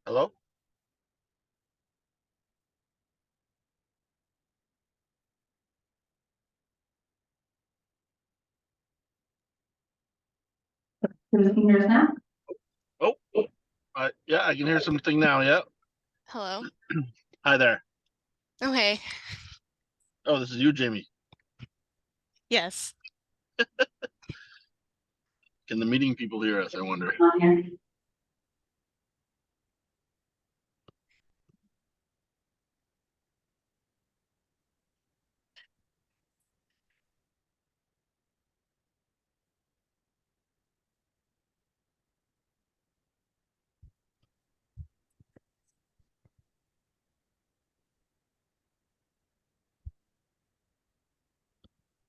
Hello? Can you hear us now? Oh, yeah, I can hear something now. Yeah. Hello. Hi there. Okay. Oh, this is you, Jamie. Yes. Can the meeting people hear us? I wonder. On here.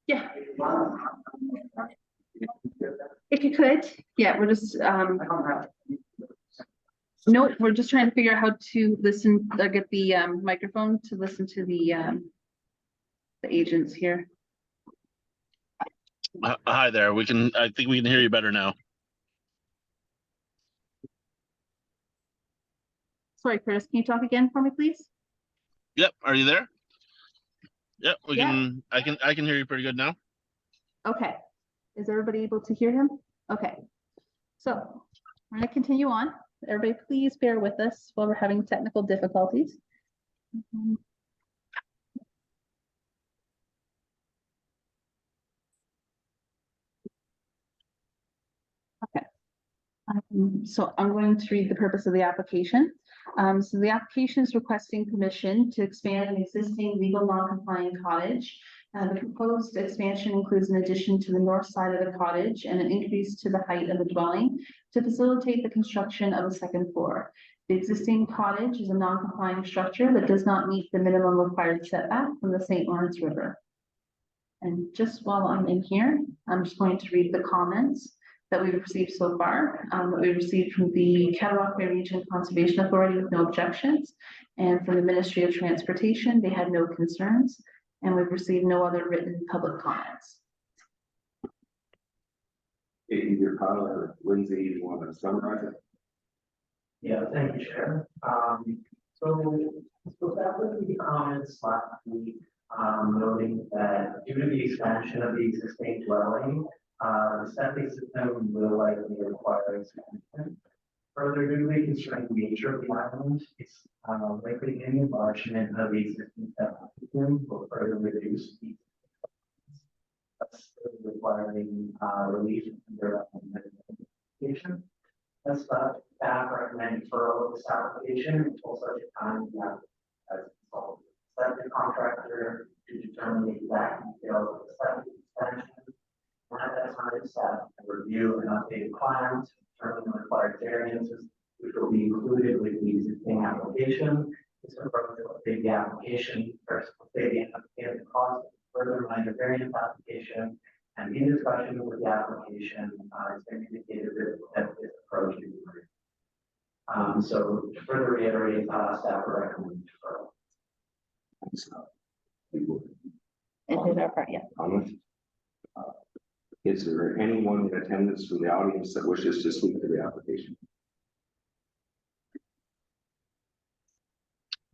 Yeah. If you could, yeah, we're just, no, we're just trying to figure out how to listen, get the microphone to listen to the agents here. Hi there. I think we can hear you better now. Sorry, Chris, can you talk again for me, please? Yep. Are you there? Yep. Yeah. I can hear you pretty good now. Okay. Is everybody able to hear him? Okay. So I'm going to continue on. Everybody, please bear with us while we're having technical difficulties. Okay. So I'm going to read the purpose of the application. So the application is requesting permission to expand an existing legal non-compliant cottage. The proposed expansion includes an addition to the north side of the cottage and an increase to the height of the dwelling to facilitate the construction of a second floor. The existing cottage is a non-compliant structure that does not meet the minimum required setback from the St. Lawrence River. And just while I'm in here, I'm just going to read the comments that we've received so far, that we received from the Cattaraugus Bay Region Conservation Authority with no objections, and from the Ministry of Transportation, they had no concerns, and we've received no other written public comments. Your colleague, Lindsay, you want to summarize it? Yeah, thank you, Chair. So that was the comments last week, noting that due to the expansion of the existing dwelling, the septic system will likely require expansion. Further, due to the constrained nature of the island, it's likely any enlargement of the existing septic system will further reduce the that's requiring relief under application. That's the staff recommend deferral of this application until such a time that as consulted septic contractor to determine the exact details of the septic expansion. And at that time, staff can review an updated plan to determine the required variances, which will be included with the existing application. This approach will update the application first, update the applicant cost, further minor variance application, and in discussion with the application, it's been indicated that this approach is agreed. So to further reiterate, staff will recommend deferral. And his our part, yeah. Comment? Is there anyone in attendance from the audience that wishes to speak to the application?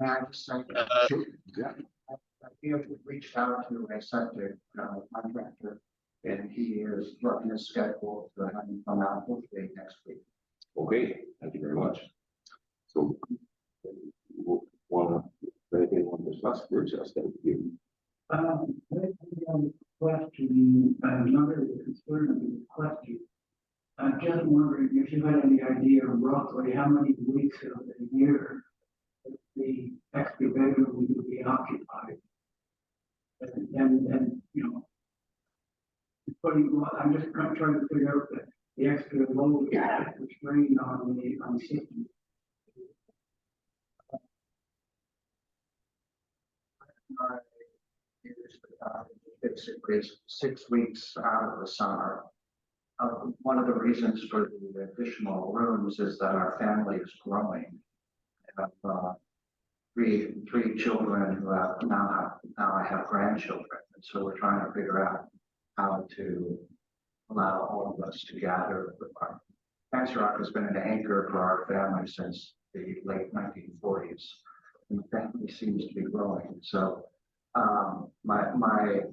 I just say, Sure. Yeah. I feel we reached out to a septic contractor, and he is working his schedule to have him come out hopefully next week. Okay, thank you very much. So, want to discuss for just that you? Question, another concern of the question. I'm just wondering if you had any idea roughly how many weeks of the year the extra bedroom would be occupied. And you know, I'm just trying to figure out the extra load the strain on the system. Basically 6 weeks out of the summer. One of the reasons for the additional rooms is that our family is growing. Three children who have now I have grandchildren, and so we're trying to figure out how to allow all of us to gather. Cancer Rock has been an anchor for our family since the late 1940s. And the family seems to be growing. So my wife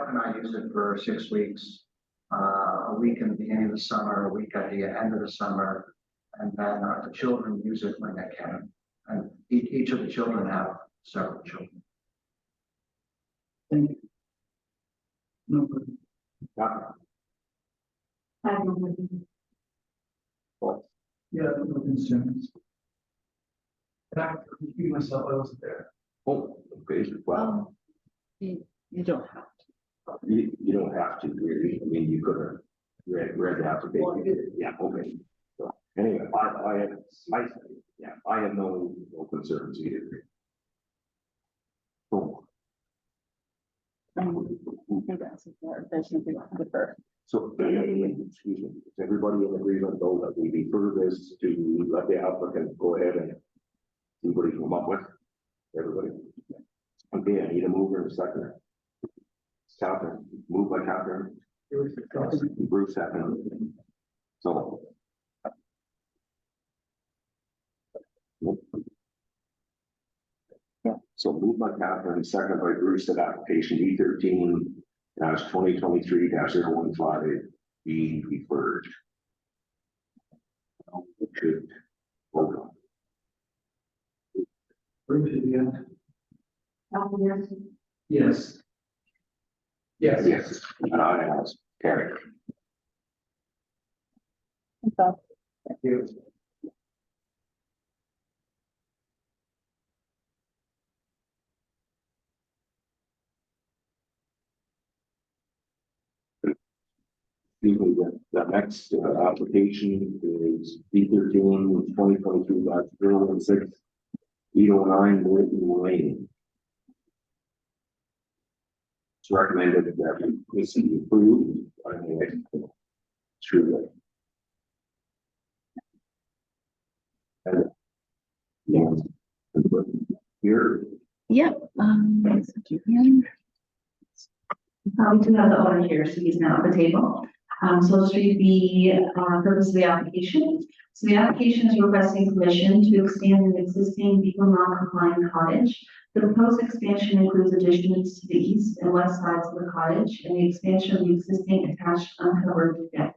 and I use it for 6 weeks, a week in the beginning of the summer, a week at the end of the summer, and then the children use it when they can. And each of the children have several children. Thank you. No, but yeah, no concerns. Back to repeat myself, I wasn't there. Oh, okay, well, You don't have to. you don't have to really, I mean, you could have read the application, yeah, okay. So, anyway, I have no concerns either. So, There's something to defer. so, excuse me, is everybody in agreement though that we refer this to let the applicant go ahead and see what he come up with? Everybody? Okay, I need a mover and a seconder. Catherine, moved by Catherine. Bruce second. So. Yeah. So moved by Catherine, second by Bruce, that application E13-2023-015 be referred. It should vote on. Bring to the end. Yes. Yes. Yes, and I asked Terry. So, Thank you. The next application is E13-2023-016 809 Morton Lane. It's recommended that this be approved by the through the here. yep. We do have the owner here, so he's now at the table. So let's read the purpose of the application. So the application is requesting permission to expand an existing legal non-compliant cottage. The proposed expansion includes additions to the east and west sides of the cottage and the expansion of the existing attached uncovered deck.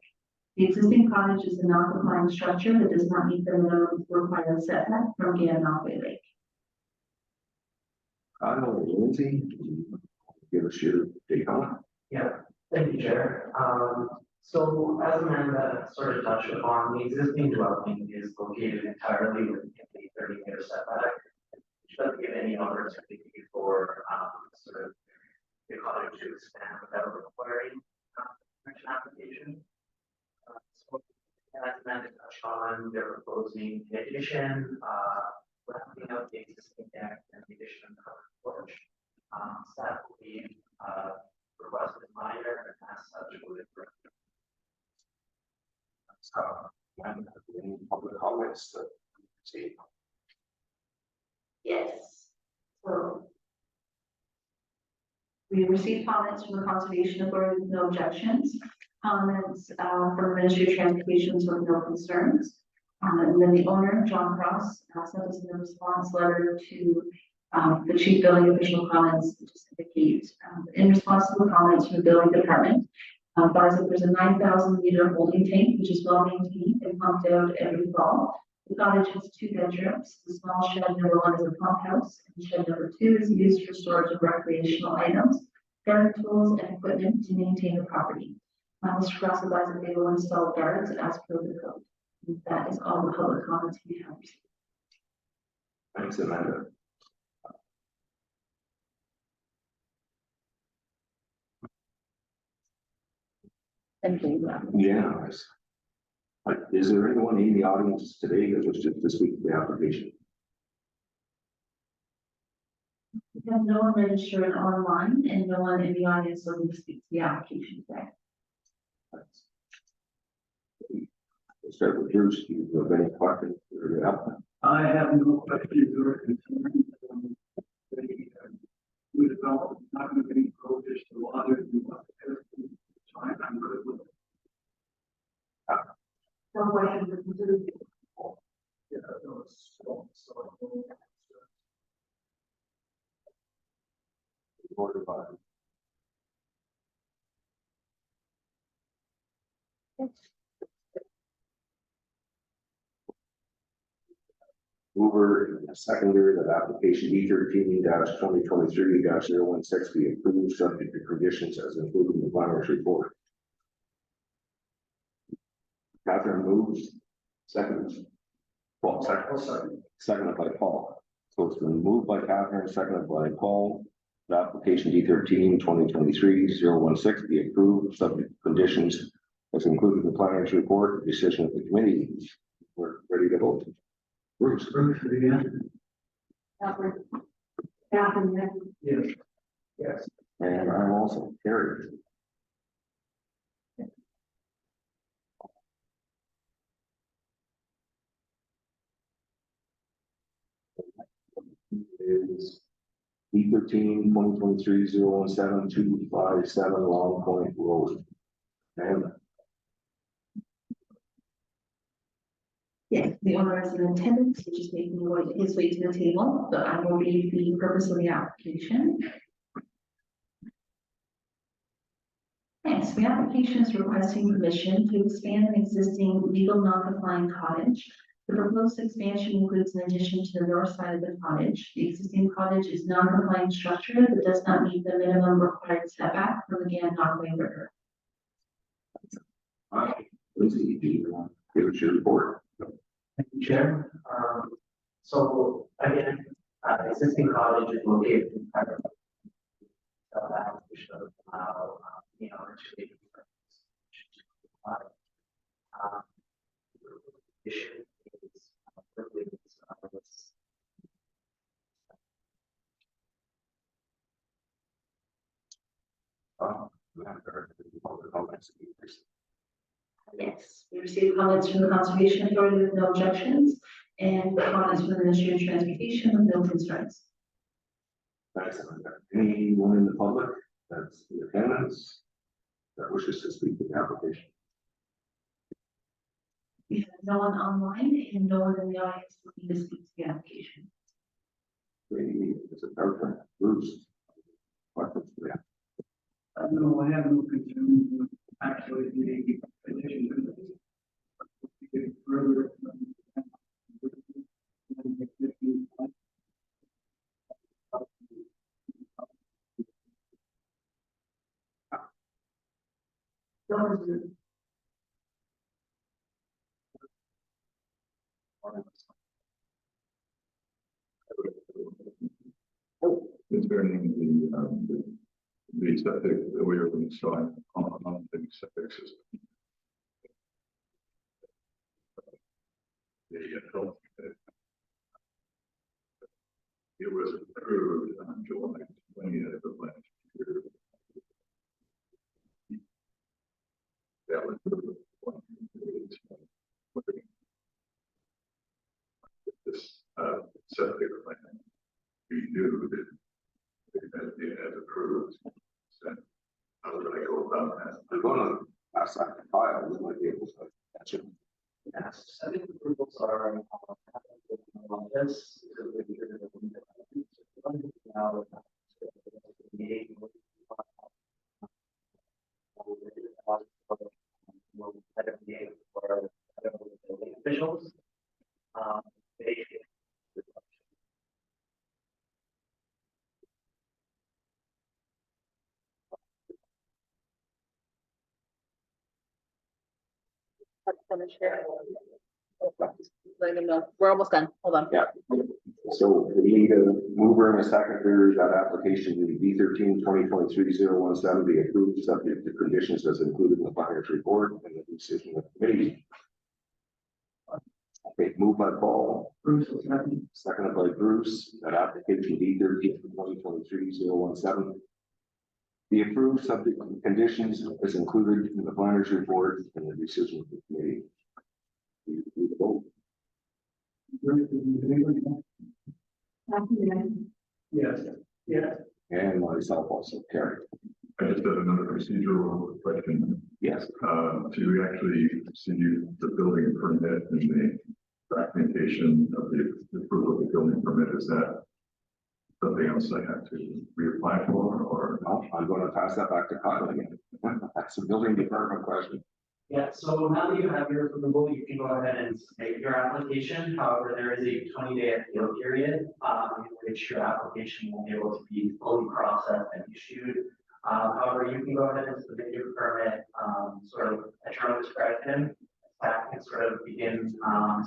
The existing cottage is a non-compliant structure that does not meet the minimum required setback from Gananoque Lake. Kyle, Lindsay, give us your take on it. Yeah, thank you, Chair. So as Amanda sort of touched upon, the existing dwelling is located entirely within the 30-meter setback, which doesn't give any opportunity for sort of the cottage to expand without requiring permission application. So as Amanda touched on, they're proposing an addition, rounding out the existing deck and the addition of covered porch. Staff will be requested minor and as such would approve. And any public comments that see. Yes. So we received comments from the Conservation Authority with no objections, comments from Ministry of Transportation with no concerns. And then the owner, John Cross, sent us a response letter to the chief building official comments to indicate in response to the comments from the building department. Advise that there's a 9,000 liter holding tank, which is well maintained and pumped out every fall. The cottage has 2 bedrooms. The small shed number 1 is a pump house, and shed number 2 is used for storage of recreational items, garden tools, and equipment to maintain the property. Mr. Cross advised that they will install guards as per the code. And that is all the public comments we have. Thanks, Amanda. And Dave, Yeah. Is there anyone in the audience today that was just to speak to the application? We have no one registered online and no one in the audience looking to speak to the application today. We'll start with Bruce. Do you have any questions for the applicant? I have no questions or concerns. The new development is not going to be approaches to others who want to. So I'm good with it. No questions or concerns? Yeah, no. Board of Fire. Mover and seconder that application E13 twenty 2023-016 be approved subject to conditions as included in the planner's report. Catherine moves, seconds. Paul seconds. Seconded by Paul. So it's been moved by Catherine, seconded by Paul. The application D13 2023-016 be approved subject to conditions as included in the planner's report. Decision of the committee. We're ready to vote. Bruce. Yes. Yes. And I'm also carried. Is E13 2023-017 257 Long Point Road. And Yes, the owner is in attendance, which is making his way to the table, but I will read the purpose of the application. Yes, the application is requesting permission to expand an existing legal non-compliant cottage. The proposed expansion includes an addition to the north side of the cottage. The existing cottage is non-compliant structure that does not meet the minimum required setback from the Gananoque River. Lindsay, do you want to give us your report? Thank you, Chair. So again, existing cottage is located in front of the application of the owner to be issue is Yes, we received comments from the Conservation Authority with no objections, and comments from the Ministry of Transportation with no concerns. Thanks. Anyone in the public that's in attendance that wishes to speak to the application? We have no one online and no one in the audience looking to speak to the application. Maybe it's a paragraph. Bruce. Questions? Yeah. No, I have no concern with actually the addition to this. Further. Concerning the septic that we are installing on the septic system. It was approved on July 20th of last year. That was this septic plan. We knew that it had approved. So how would I go about that? I'm going to pass that to Kyle. We might be able to catch him. Yes, septic approvals are this. Now, officials. Finish here. Let him know. We're almost done. Hold on. Yeah. So we need a mover and a seconder that application B13 2023-017 be approved subject to conditions as included in the planner's report and the decision of the committee. Okay, moved by Paul. Bruce is having. Seconded by Bruce, that application D13 2023-017 be approved subject to conditions as included in the planner's report and the decision of the committee. We vote. Yes, yes. And myself also carried. I just have another procedural question. Yes. To actually see the building permit and documentation of the approval of the building permit, is that something else I have to reapply for, or? Well, I'm gonna pass that back to Kyle again. That's a building department question. Yeah, so now that you have your approval, you can go ahead and submit your application. However, there is a 20-day appeal period, in which your application will be able to be fully processed and issued. However, you can go ahead and submit your permit, sort of at your own discretion. Staff can sort of begin,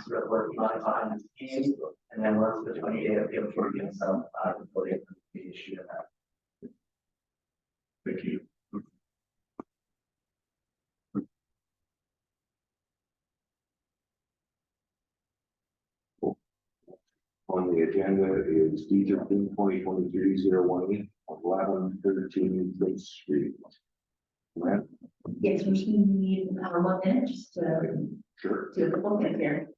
sort of working on it behind the scenes, and then once the 20-day appeal period is up, the building will be issued at that. Thank you. On the agenda is D 2023-018, 1113 Fifth Street. Grant? Yes, we should need 1 minute just to Sure. do the full thing here.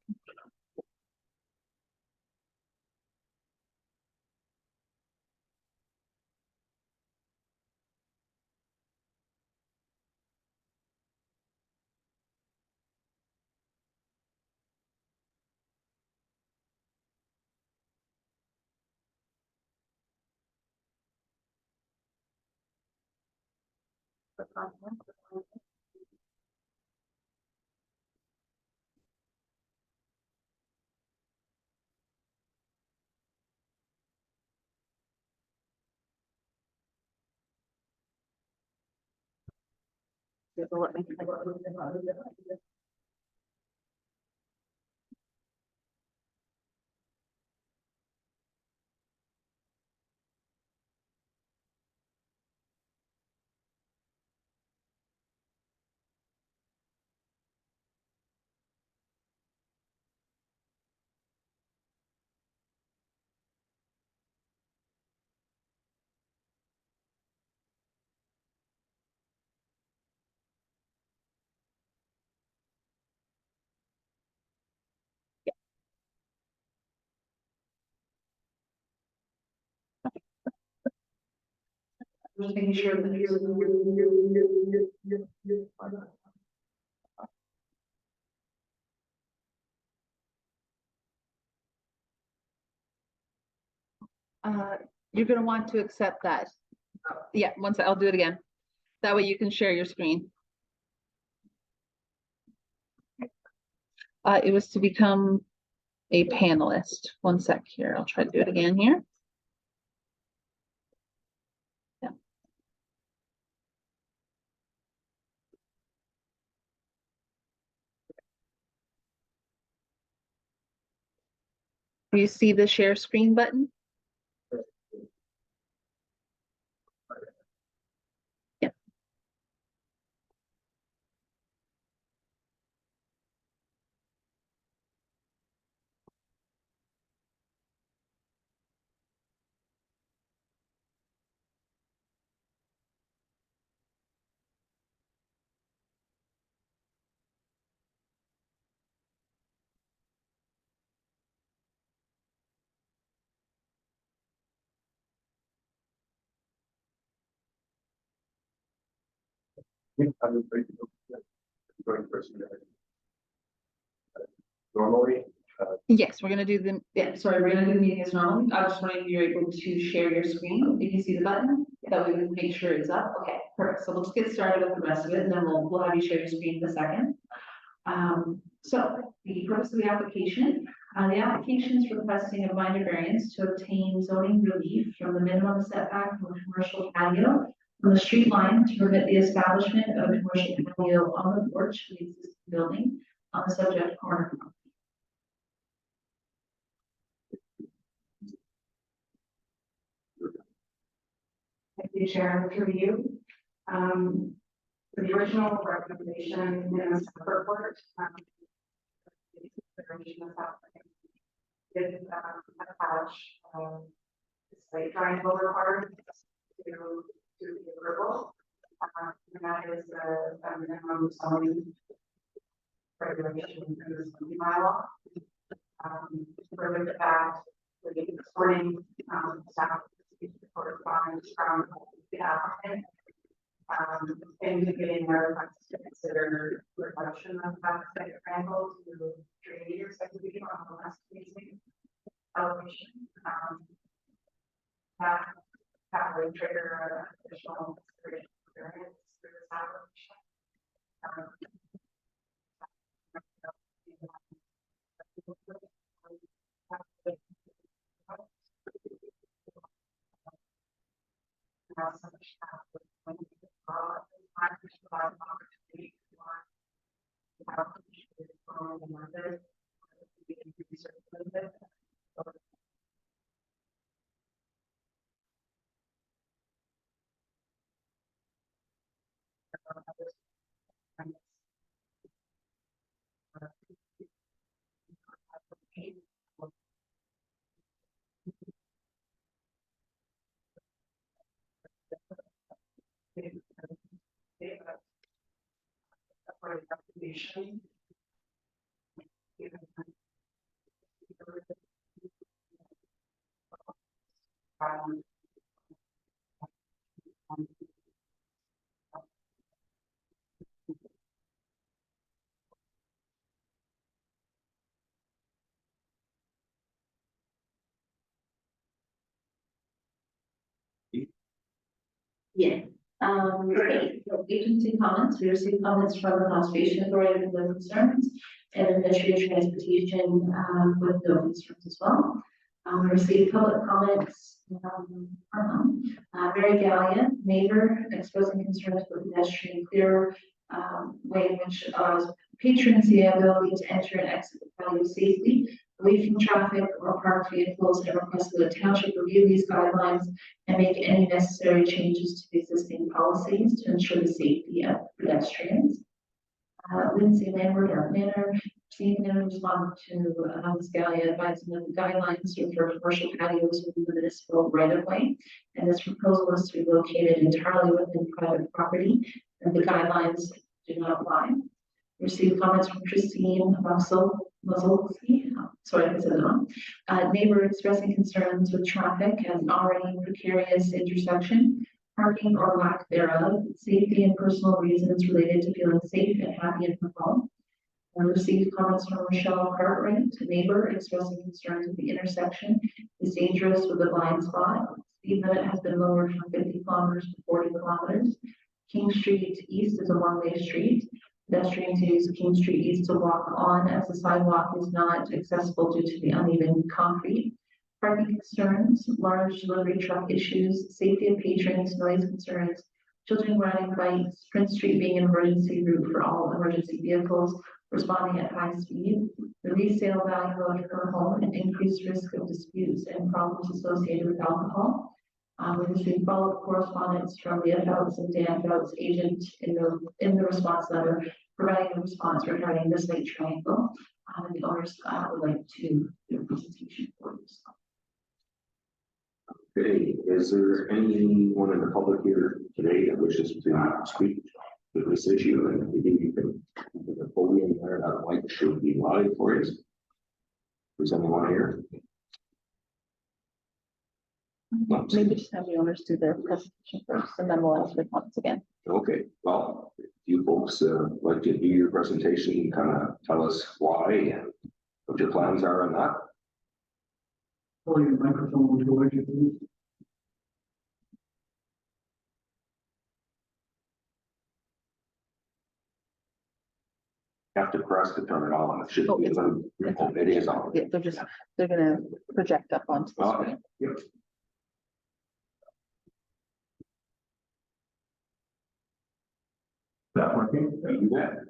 Just making sure that you're. You're gonna want to accept that. Yeah, once I'll do it again. That way you can share your screen. It was to become a panelist. 1 sec here. I'll try to do it again here. Yeah. Do you see the share screen button? Yeah. Normally, Yes, we're gonna do the, Yeah, sorry, we're gonna do the meeting as normal. I was just wondering if you're able to share your screen. If you see the button, that we would make sure it's up. Okay, perfect. So let's get started with the rest of it and then we'll have you share your screen in a second. So the purpose of the application is requesting a minor variance to obtain zoning relief from the minimum setback from a commercial patio from the street line to permit the establishment of a commercial patio on the porch of the existing building on the subject corner. Thank you, Sharon, for review. The original recommendation in the report, consideration of that did attach site triangle requirements to the approval. And that is a minimum zoning regulation in the zoning bylaw. Further to that, the supporting staff correspondence from the applicant. Indicating their request to consider reduction of that site triangle to 3 years, I believe, on the last meeting. Elevation, that would trigger additional consideration variance for this application. Yeah. Okay, so agency comments, we received comments from the Conservation Authority with no concerns, and Administrative Transportation, with no concerns as well. We received public comments, from, Mary Gallia, neighbor, expressing concerns with pedestrian clear, way in which allows patrons the ability to enter and exit the patio safely, away from traffic or parked vehicles, and requested the township review these guidelines and make any necessary changes to the existing policies to ensure the safety of pedestrians. Lindsay Lambert, our planner, received and responded to Ms. Gallia advising that the guidelines for commercial patios within the municipal right of way. And this proposal is to be located entirely within private property, and the guidelines do not apply. Received comments from Christine Muzzolski, sorry if I said it wrong. Neighbor expressing concerns with traffic at an already precarious intersection, parking or lack thereof, safety and personal reasons related to feeling safe and happy in her home. Received comments from Michelle Cartwright, a neighbor expressing concerns with the intersection is dangerous with a blind spot. Speed limit has been lowered from 50 kilometers to 40 kilometers. King Street East is a one-way street. Pedestrians use King Street East to walk on as the sidewalk is not accessible due to the uneven concrete. Parking concerns, large delivery truck issues, safety of patrons, noise concerns, children riding bikes, Prince Street being an emergency route for all emergency vehicles responding at high speed, the resale value of her home, and increased risk of disputes and problems associated with alcohol. We received follow-up correspondence from the Fouts and Dan Fouts agent in the response letter, providing a response regarding this late triangle. And the owners would like to do a presentation for you. Okay, is there anyone in the public here today that wishes to speak to this issue? And maybe you can put the podium there, that mic should be live for you. Is anyone here? Maybe just have the owners do their presentation first, and then we'll ask the comments again. Okay, well, if you folks like to do your presentation, kind of tell us why and what your plans are on that. Pull your microphone towards you, please. You have to press to turn it on. It should Oh, be it's on. Oh, it is on. Yeah, they're gonna project up onto the Okay. screen. Yep. That working? You bet.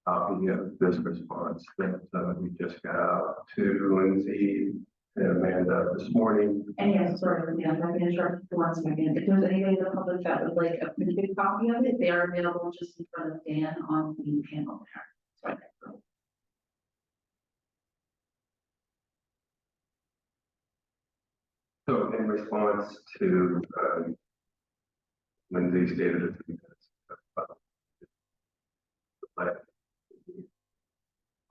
Copy of this response that we just got out to Lindsay and Amanda this morning. And yes, sorry, yeah, I'm gonna interrupt for 1 second. If there's anybody in the public that would like a printed copy of it, they are available just in front of Dan on the panel there. Sorry. So in response to Lindsay stated a few minutes ago,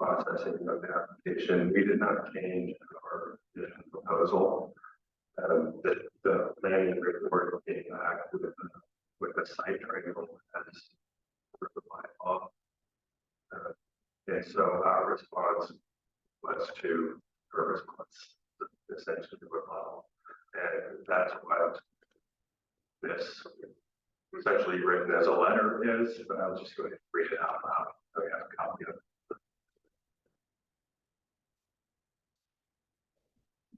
processing of the application. We did not change our proposal. The planning report came back with a site triangle as per the bylaw. And so our response was to her response, essentially rebuttal. And that's what this essentially written as a letter is, but I'll just go ahead and read it out loud. So we have a copy of it.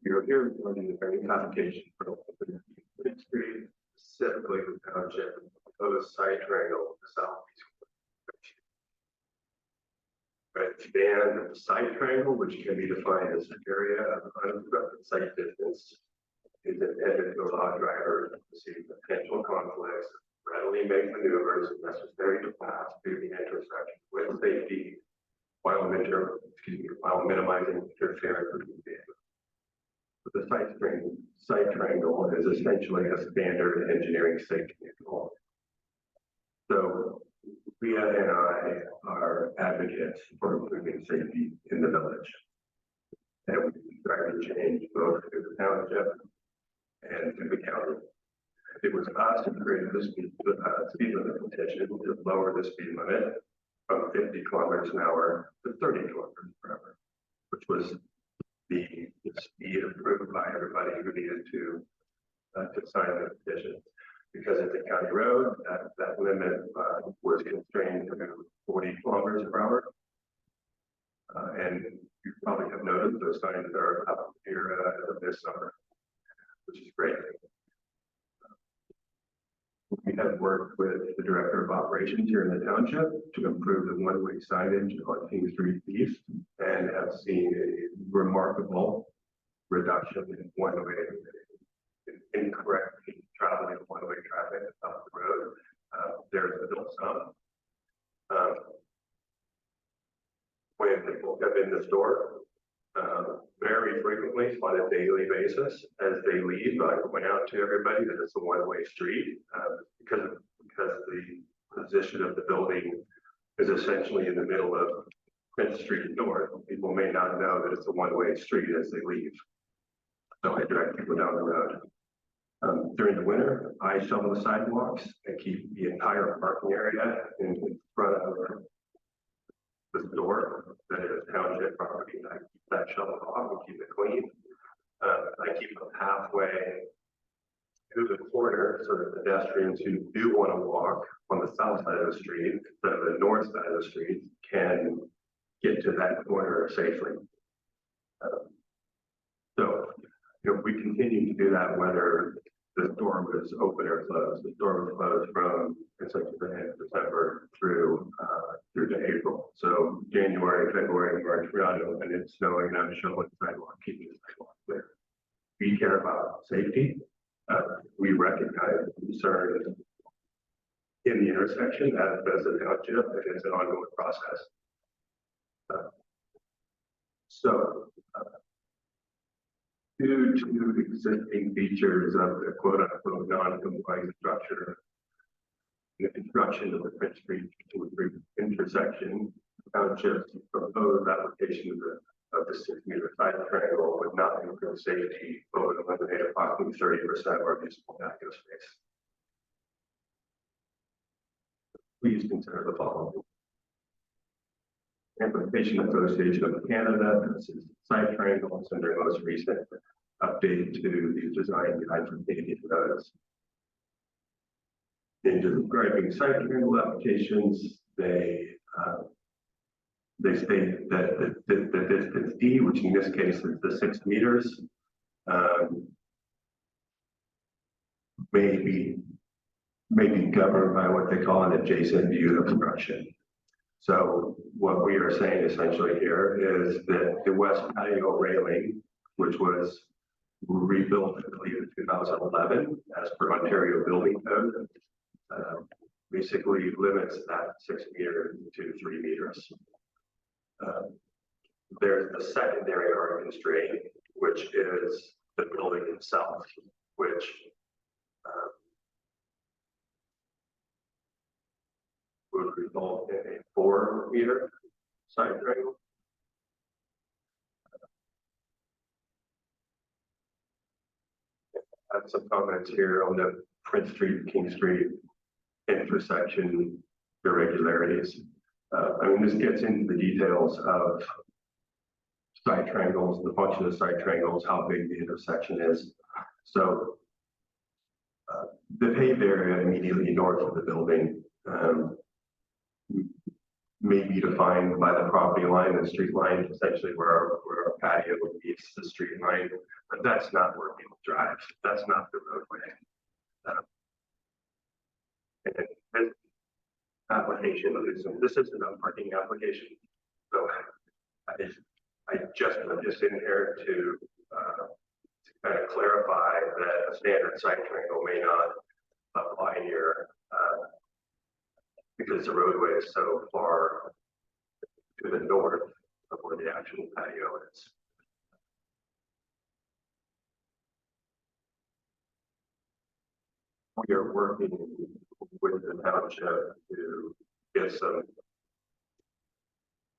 You're here regarding the variance application for Open Street, specifically the township proposed site triangle to southeast. Expand the site triangle, which can be defined as an area of unobstructed site distance, is intended to allow drivers to see potential conflicts, readily make maneuvers necessary to pass through the intersection with safety while minimizing interference with the vehicle. But the site triangle is essentially a standard engineering safety control. So Leah and I are advocates for improving safety in the village. And we try to change both to the township and to the county. It was us who created the speed limit petition to lower the speed limit from 50 kilometers an hour to 30 kilometers per hour, which was the speed approved by everybody who needed to sign the petition. Because it's a county road, that limit was constrained to 40 kilometers per hour. And you probably have noticed those signs are up here this summer, which is great. We have worked with the director of operations here in the township to improve the one-way signage on King Street East and have seen a remarkable reduction in one-way incorrect traveling one-way traffic up the road. There's still some. When people come in the store, very frequently on a daily basis, as they leave, I point out to everybody that it's a one-way street because the position of the building is essentially in the middle of Prince Street North. People may not know that it's a one-way street as they leave. So I direct people down the road. During the winter, I shovel the sidewalks and keep the entire parking area in front of the store that is township property. I keep that shovel off and keep it clean. I keep them halfway to the corner so that pedestrians who do want to walk on the south side of the street instead of the north side of the street can get to that corner safely. So, we continue to do that whether the store was open or closed. The store was closed from December through to April. So January, February, March, we're not open. It's snowing and I'm shoveling the sidewalk, keeping the sidewalk clear. We care about safety. We recognize the concern in the intersection as the township, and it's an ongoing process. Due to existing features of the quote-unquote non-compliant structure, the construction of the Prince Street intersection, townships proposed application of the 6-meter side triangle would not improve safety, but would eliminate approximately 30% of our usable patio space. Please consider the following. Transportation Association of Canada, this is side triangles and their most recent update to the design guide for Canadian roads. In describing side triangle applications, they state that the distance D, which in this case is the 6 meters, may be governed by what they call an adjacent view obstruction. So what we are saying essentially here is that the west patio railing, which was rebuilt in 2011 as per Ontario Building Code, basically limits that 6 meters to 3 meters. There's the secondary art constraint, which is the building itself, which would result in a 4-meter side triangle. have some comments here on the Prince Street, King Street intersection irregularities. I mean, this gets into the details of side triangles, the function of side triangles, how big the intersection is. So the paved area immediately north of the building may be defined by the property line and street line, essentially where our patio meets the street line, but that's not where people drive. That's not the roadway. And this application, this isn't a parking application. So I just put this in here to kind of clarify that a standard side triangle may not apply here because the roadway is so far to the north of where the actual patio is. We are working with the township to get some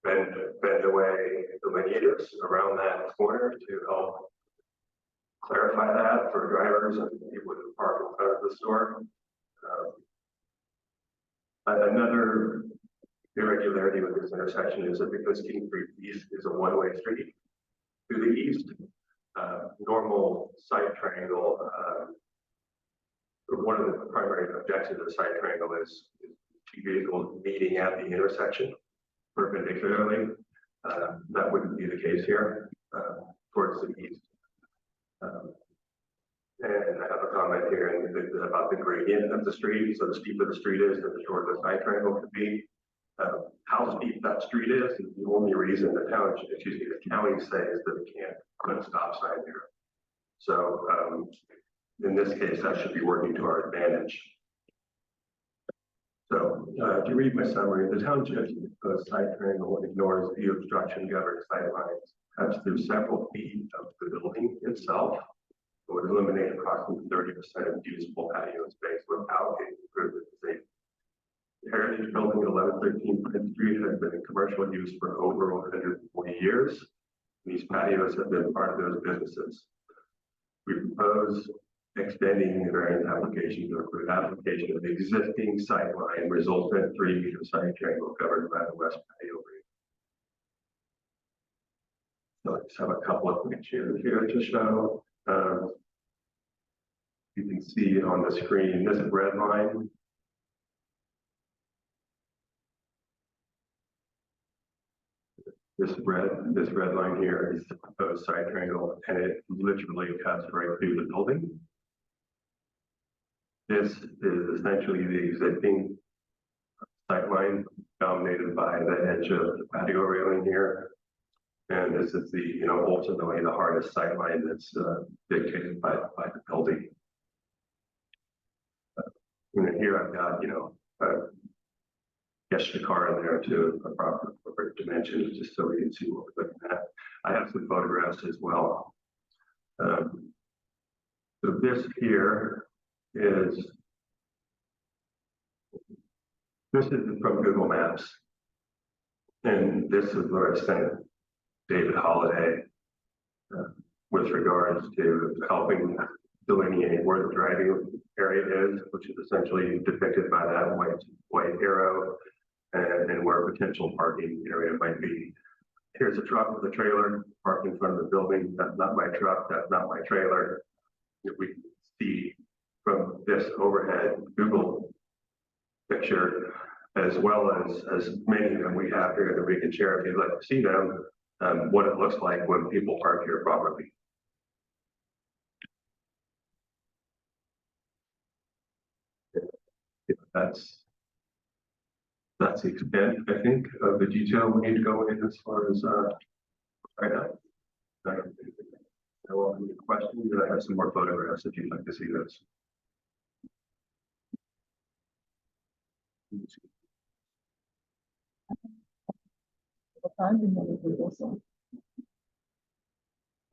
bend away delineators around that corner to help clarify that for drivers and people who park in front of the store. Another irregularity with this intersection is that because King Street East is a one-way street to the east, normal side triangle, one of the primary objectives of the side triangle is two vehicles meeting at the intersection perpendicularly. That wouldn't be the case here towards the east. And I have a comment here about the gradient of the street. So the steeper the street is, the shorter the side triangle could be. How steep that street is the only reason the county says that it can't put a stop sign there. So in this case, that should be working to our advantage. So to read my summary, the township side triangle ignores the obstruction governed sight lines, cuts through several feet of the building itself. It would eliminate approximately 30% of usable patio space without any improvement to safety. The Heritage Building at 1113 Prince Street has been in commercial use for over 140 years. These patios have been part of those businesses. We propose extending the variance application to include application of the existing sight line resultant 3-meter side triangle covered by the west patio ring. So I just have a couple of pictures here to show. You can see on the screen this red line. This red line here is the proposed side triangle, and it literally cuts right through the building. This is essentially the existing sight line dominated by the edge of the patio railing here. And this is the, ultimately the hardest sight line that's dictated by the building. And here I've got, gesture car in there to a proper dimensions, just so we can see what we're looking at. I have some photographs as well. So this here is from Google Maps. And this is where I sent David Holiday with regards to helping delineate where the driving area is, which is essentially depicted by that white arrow, and where potential parking area might be. Here's a truck with a trailer parked in front of the building. That's not my truck, that's not my trailer. We can see from this overhead Google picture, as well as many of them we have here that we can share if you'd like to see them, what it looks like when people park here properly. That's the extent, I think, of the detail we need to go in as far as right now. I will have any questions, and I have some more photographs if you'd like to see those.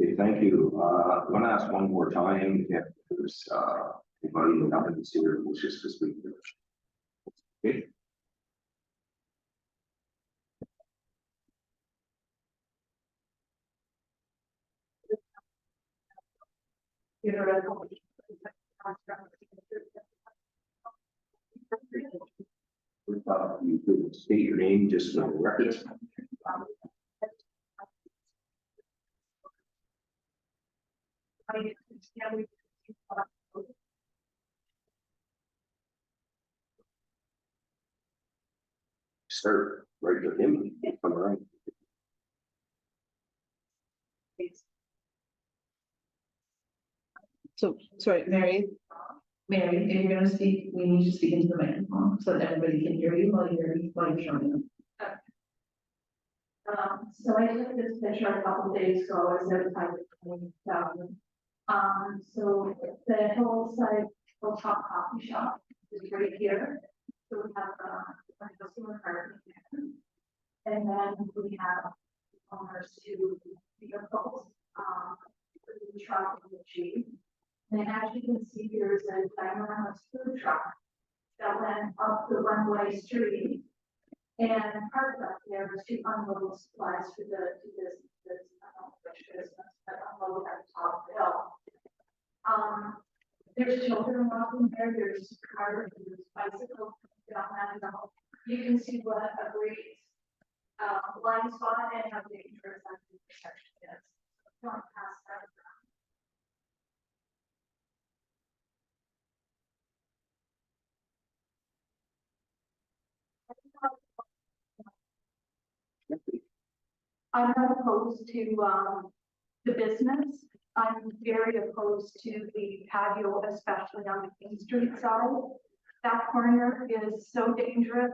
Okay, thank you. I'm gonna ask one more time if there's anybody in the audience here who wishes to speak. Okay. Theodore Redmond, state your name just for the records. Start right with him. All right. So, sorry, Mary, Mary, if you're gonna speak, we need to speak into the microphone so that everybody can hear you while you're showing them. So I took this picture a couple days ago, as I was so the hillside hilltop coffee shop is right here. So we have a customer card. And then we have owners to vehicles, for the truck and the Jeep. And as you can see, there's a Diamond food truck that went up the one-way street and parked up there to unload supplies for the businesses, which business that unload at the top of the hill. There's children walking there, there's cars, there's bicycles down that hill. You can see what a great blind spot and how dangerous that intersection is. Don't pass that around. I'm not opposed to the business. I'm very opposed to the patio, especially on the King Street side. That corner is so dangerous.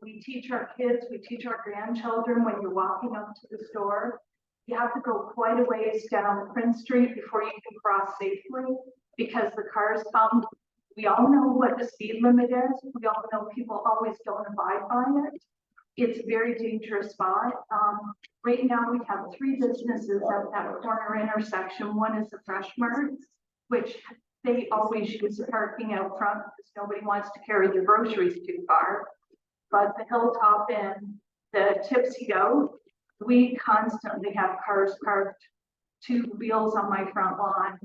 We teach our kids, we teach our grandchildren when you're walking up to the store, you have to go quite a ways down Prince Street before you can cross safely because the cars come. We all know what the speed limit is. We all know people always don't abide by it. It's a very dangerous spot. Right now we have 3 businesses at that corner intersection. One is the Fresh Mart, which they always use the parking out front because nobody wants to carry their groceries too far. But the Hilltop and the Tipsy Goat, we constantly have cars parked 2 wheels on my front lawn.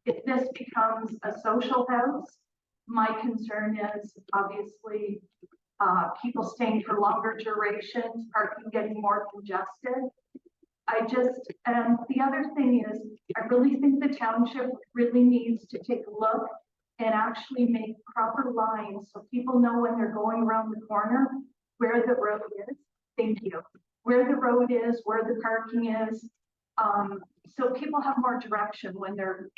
If this becomes a social house, my concern is obviously people staying for longer durations, parking getting more congested. The other thing is, I really think the township really needs to take a look and actually make proper lines so people know when they're going around the corner where the road is. Thank you. Where the road is, where the parking is. So people have more direction when they're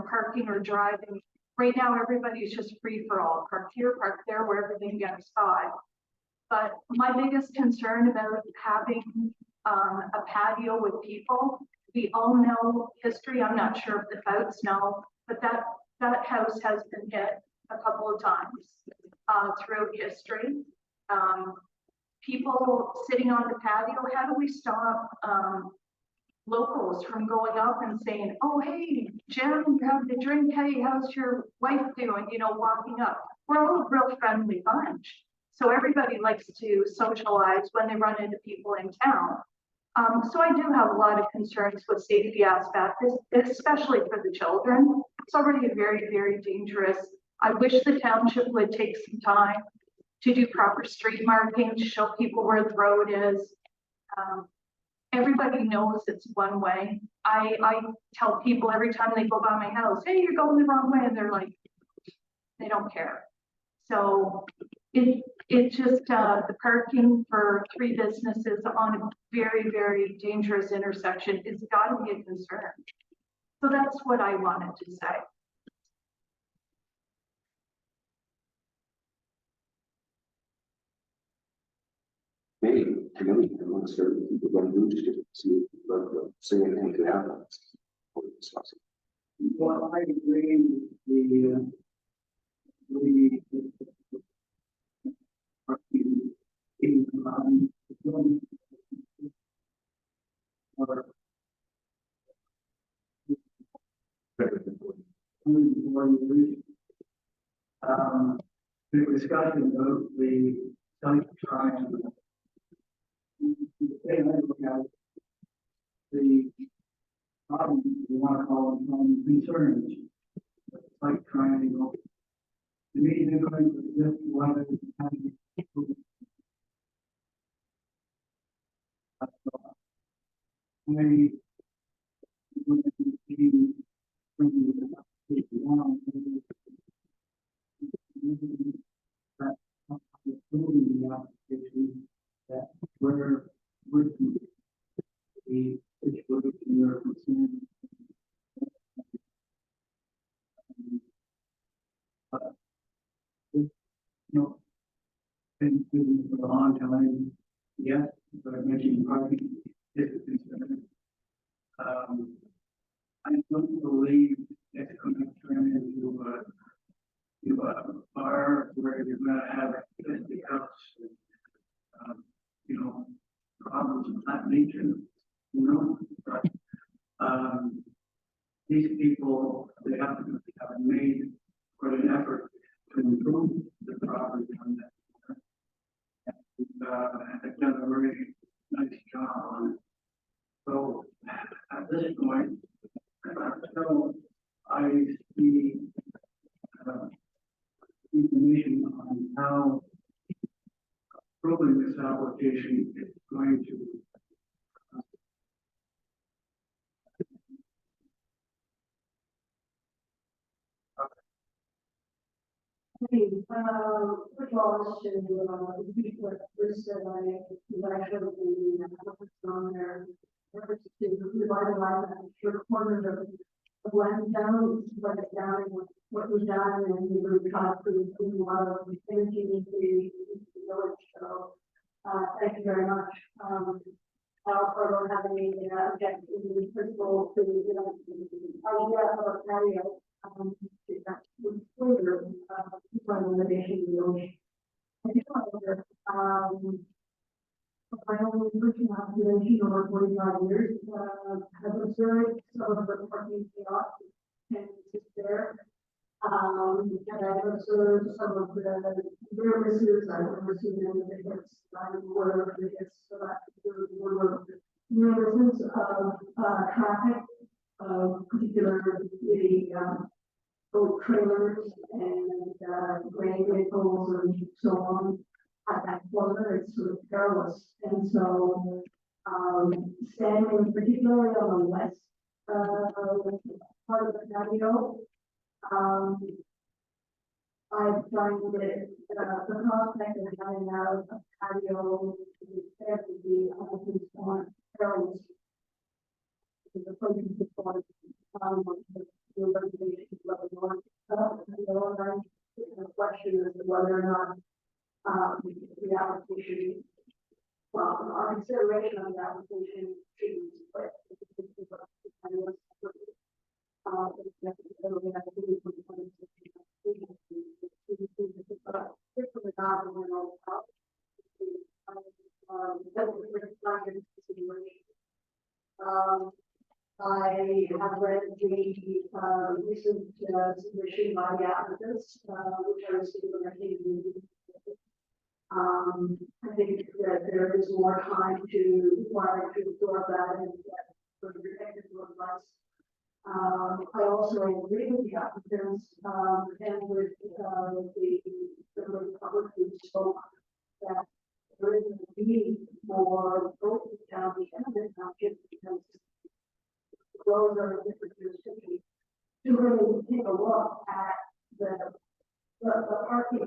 parking or driving. Right now, everybody's just free for all. Park here, park there, wherever they can get a spot. But my biggest concern about having a patio with people, we all know history. I'm not sure if the folks know, but that house has been hit a couple of times through history. People sitting on the patio, how do we stop locals from going up and saying, oh, hey, Jim, you have the drink. Hey, how's your wife doing? You know, walking up. We're all a real friendly bunch. So everybody likes to socialize when they run into people in town. So I do have a lot of concerns with safety aspects, especially for the children. It's already very, very dangerous. I wish the township would take some time to do proper street marking to show people where the road is. Everybody knows it's one way. I tell people every time they go by my house, hey, you're going the wrong way. And they're like, they don't care. So it's just the parking for 3 businesses on a very, very dangerous intersection is got to be a concern. So that's what I wanted to say. Maybe, I want to start with people going to just to see if say anything to happen. Well, I agree with the discussion about the site triangle. The problem, you want to call them concerns, like triangle to me, they're going to lift whether it's having. That we're working the situation you're concerned. You know, been doing for a long time, yes, but I mentioned parking is a concern. I don't believe it's going to turn into a bar where you're gonna have empty house. You know, problems of that nature, you know, but, these people, they have made quite an effort to improve the property on that. And, they've done a very nice job on it. So at this point, so I see information on how approving this application is going to Okay, first of all, to, repeat what Bruce said, I actually, on there, efforts to revitalize that short corner of land down, let it down, and what was done, and we were trying to improve a lot of energy into the village, so, thank you very much. I also don't have any, objection to the principle to, idea of a patio, that would further, renovation of the ocean. I do however, my own personal observation over 45 years, have observed some of the parking kiosks and just there. And I've observed some of the services, I've overseen them, it's, whatever it is, so that nervousness of, traffic, particularly, boat trailers and, grain vehicles and so on. At that corner, it's sort of perilous, and so, standing particularly on the west, part of the patio, I find that, the prospect of having a patio instead would be almost on perilous. The approach to the reservation level one, the question is whether or not the application, well, our consideration of the application should be split. I have read the recent submission by the applicants, which I received when I came to. I think that there is more time to require to absorb that and get sort of technical advice. I also agree with the applicants, and with the public who spoke that there is a need for both the county and the township because roads are in different jurisdictions to really take a look at the parking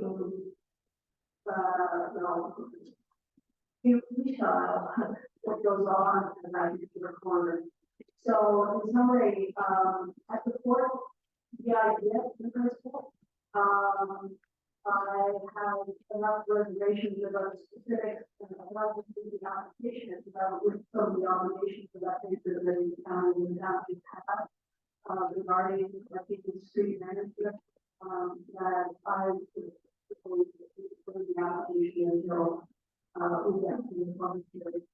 style, what goes on in that particular corner. So in summary, I support the idea, the principle. I have enough reservations about specifics and about the application about with some of the obligations of that nature that the county and the township have regarding the street management. That I would propose for the application until we get to the public hearing.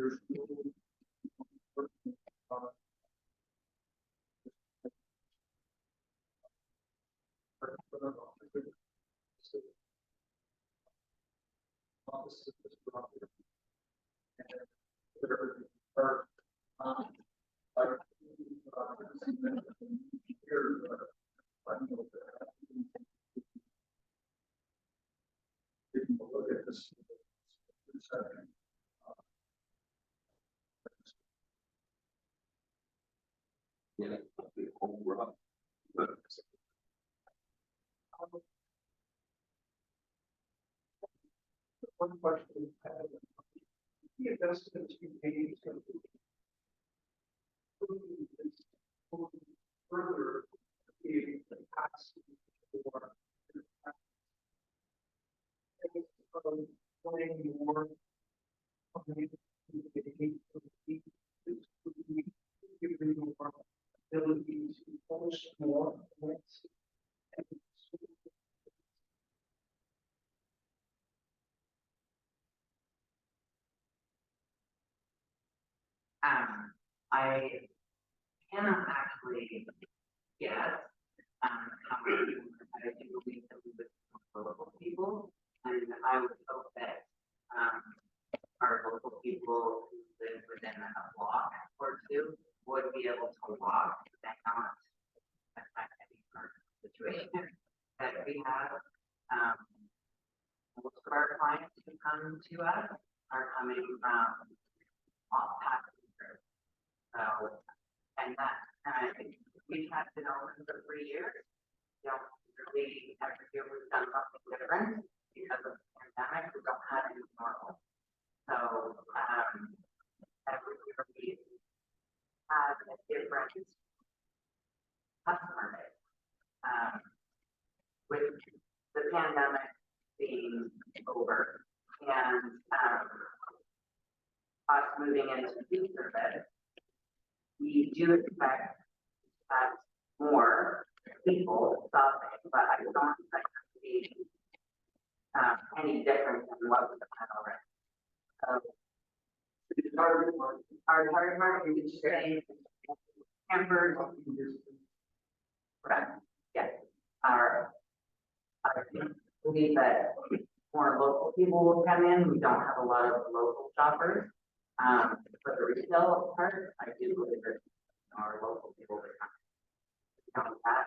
there's. Look at this. Yeah. The whole rough. One question. The investments you made. Further. The capacity for. Playing more. Ability to post more. I cannot actually guess, how many, I do believe that we would have local people, and I would hope that, our local people who live within a block or two would be able to walk and not affect any current situation that we have. Most of our clients who come to us are coming from off passengers. So, and that, I think we've had been open for 3 years. You know, really every year we've done something different because of the pandemic. We don't have any normal. So, every year we have a different customer base. With the pandemic being over and us moving into food service, we do expect to have more people shopping, but I don't expect to see any difference in what we've had already. So our target market is staying hampered. Correct. Yes. I believe that more local people will come in. We don't have a lot of local shoppers. For the retail part, I do believe that our local people will come with that.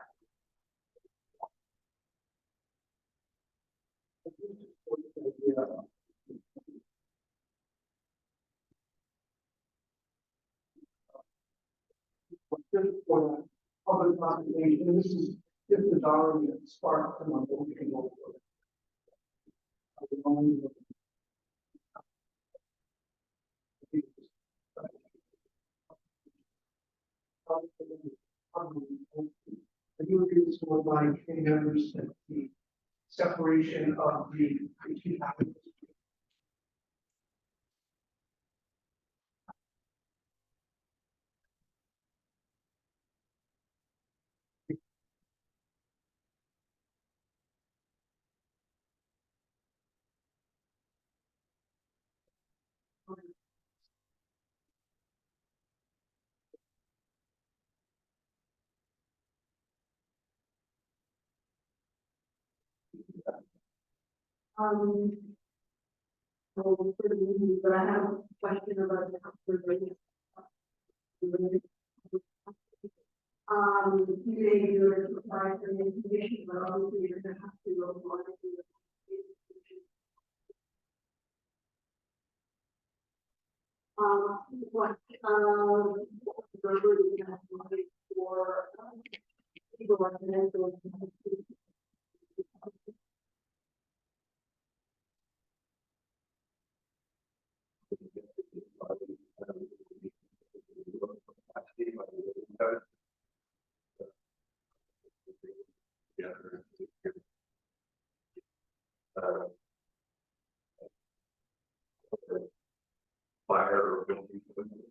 Just for public consultation, this is already sparked from a local people. I do agree with some of my members that the separation of the two happens. So for the meeting, but I have a question about the conservation. You say you're applying for the information, but obviously you're gonna have to go on to the. What, number you have to wait for, people residential. Fire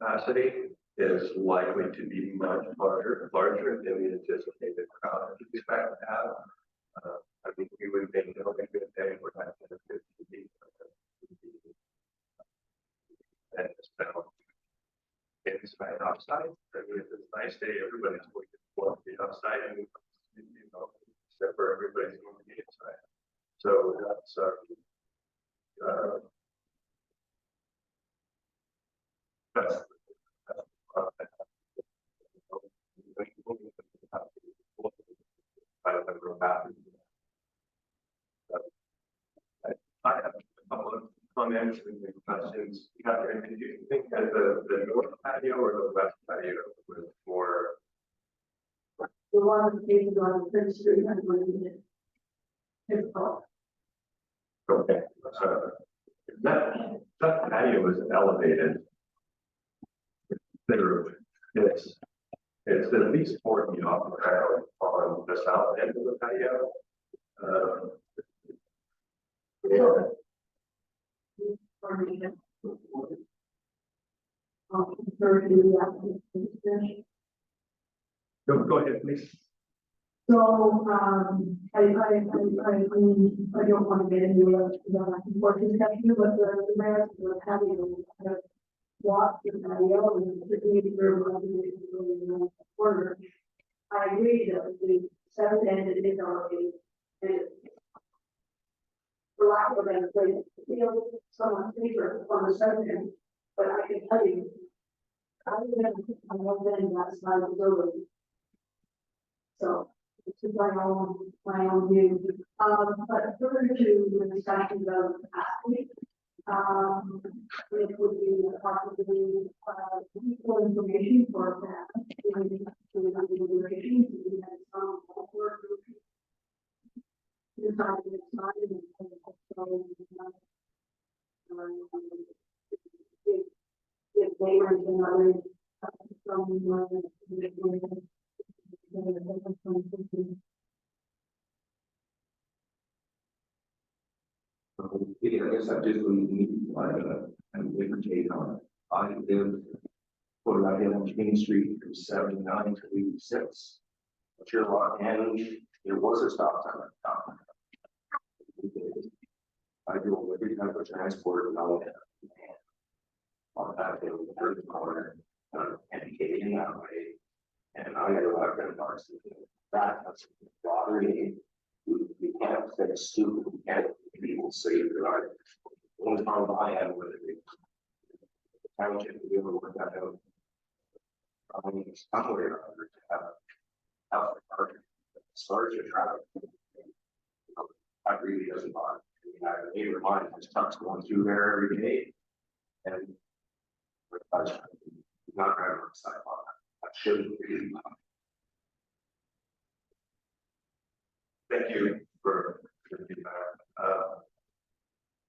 capacity is likely to be much larger than we anticipated crowd we expect to have. I think we would make it a good day for that 50 people. And it's now expand outside. I mean, if it's a nice day, everybody's going to want to be outside and, you know, except for everybody's going to be inside. So that's, that's, I have a couple of comments and questions. Catherine, do you think that the north patio or the west patio was more? The one that is on the street, I'm going to. It's called. Okay. That patio is elevated. It's at least 4 feet off the ground on the south end of the patio. Yeah. Go ahead, please. So, I don't want to get into the more discussion, but the rest of the patio, walk the patio and the corner. I agree that the south end is already, and for lack of a better phrase, somewhat safer on the south end, but I can tell you, I live on one end that side of the building. So, it's just my own view. But further to the discussion about capacity, it would be possibly, equal information for that. Deliberations, we had some work. Inside the time and also, if they were in other, Yeah, I guess I just really need a different take on it. I live for right here on Main Street from 79 to 86. But you're on and there was a stop sign at the top. I do every type of transport now on that day with the first corner and get in that way. And I got a lot of red bars. That's bothering me. We can't say stupid. We can't people say that I one time I had with it. The township to be able to work that out. I mean, somewhere or other to have out the park, start your traffic. That really doesn't bother. I have a neighbor of mine whose truck's going through there every day. And I was not driving on the sidewalk. That shouldn't really bother. Thank you for the feedback.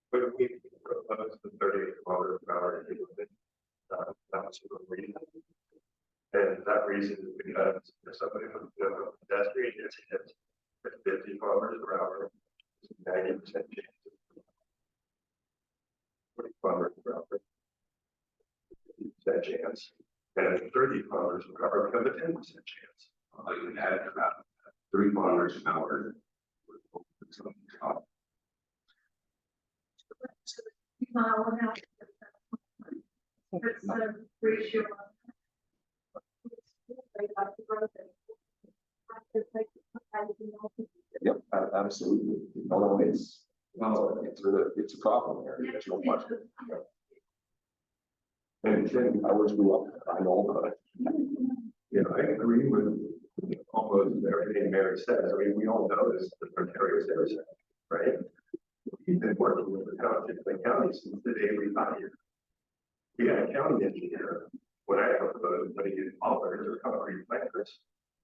When we proposed the 38 km/h neighborhood, that was for a reason. And that reason is because if somebody from the pedestrian gets hit at 50 km/h, 90% chance. 40 km/h, 50% chance. And at 30 km/h, we have a 10% chance. I can add about 3 miles an hour. It's a ratio. Yep, absolutely. Although it's a problem there. There's no question. And I was grew up, I know about it. You know, I agree with almost everything Mary says. I mean, we all know this, the precarious areas, right? We've been working with the township and county since the day we got here. We had a county engineer, when I proposed, when he did pollards or concrete flankers,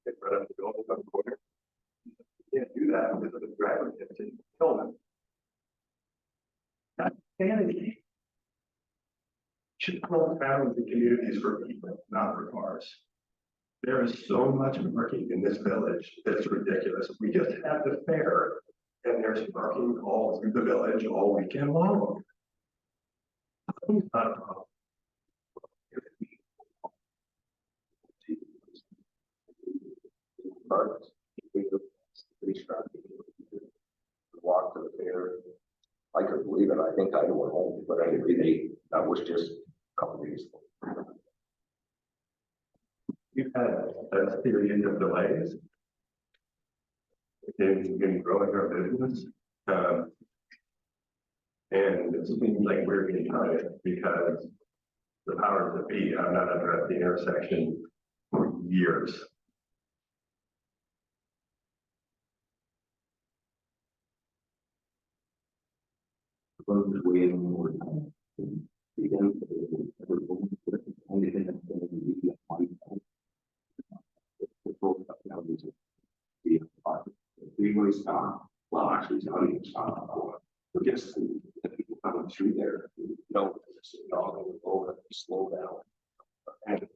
they brought up the building on the corner. You can't do that because of the driving to kill them. That's vanity. Should close families and communities for people, not for cars. There is so much parking in this village, it's ridiculous. We just had the fair and there's parking all through the village all weekend long. It's not a problem. Walk to the fair. I could believe it. I think I went home, but anyway, that was just a couple days ago. a series of delays in growing our business. And it seems like we're getting tired because the powers that be have not addressed the intersection for years. Proposed way more time. Again, only thing that's going to be the freeway stop, well, actually, it's not even stop. But just the people coming through there, no, it's all over, slow down. And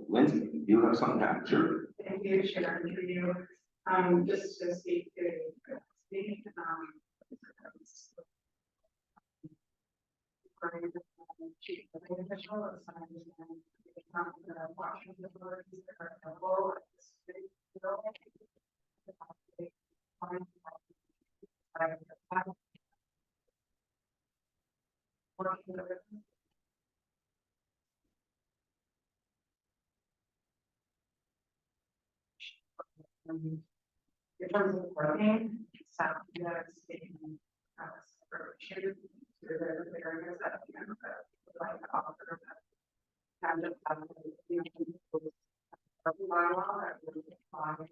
Lindsay, you have something to add? Sure. Thank you, Sharon, for you. Just to speak to, chief building official, it's not the Washington authorities that are available at this city building. Working with them. In terms of working, so you know, it's taking separation to the areas that you know that would like to offer that kind of you know bylaw that would apply to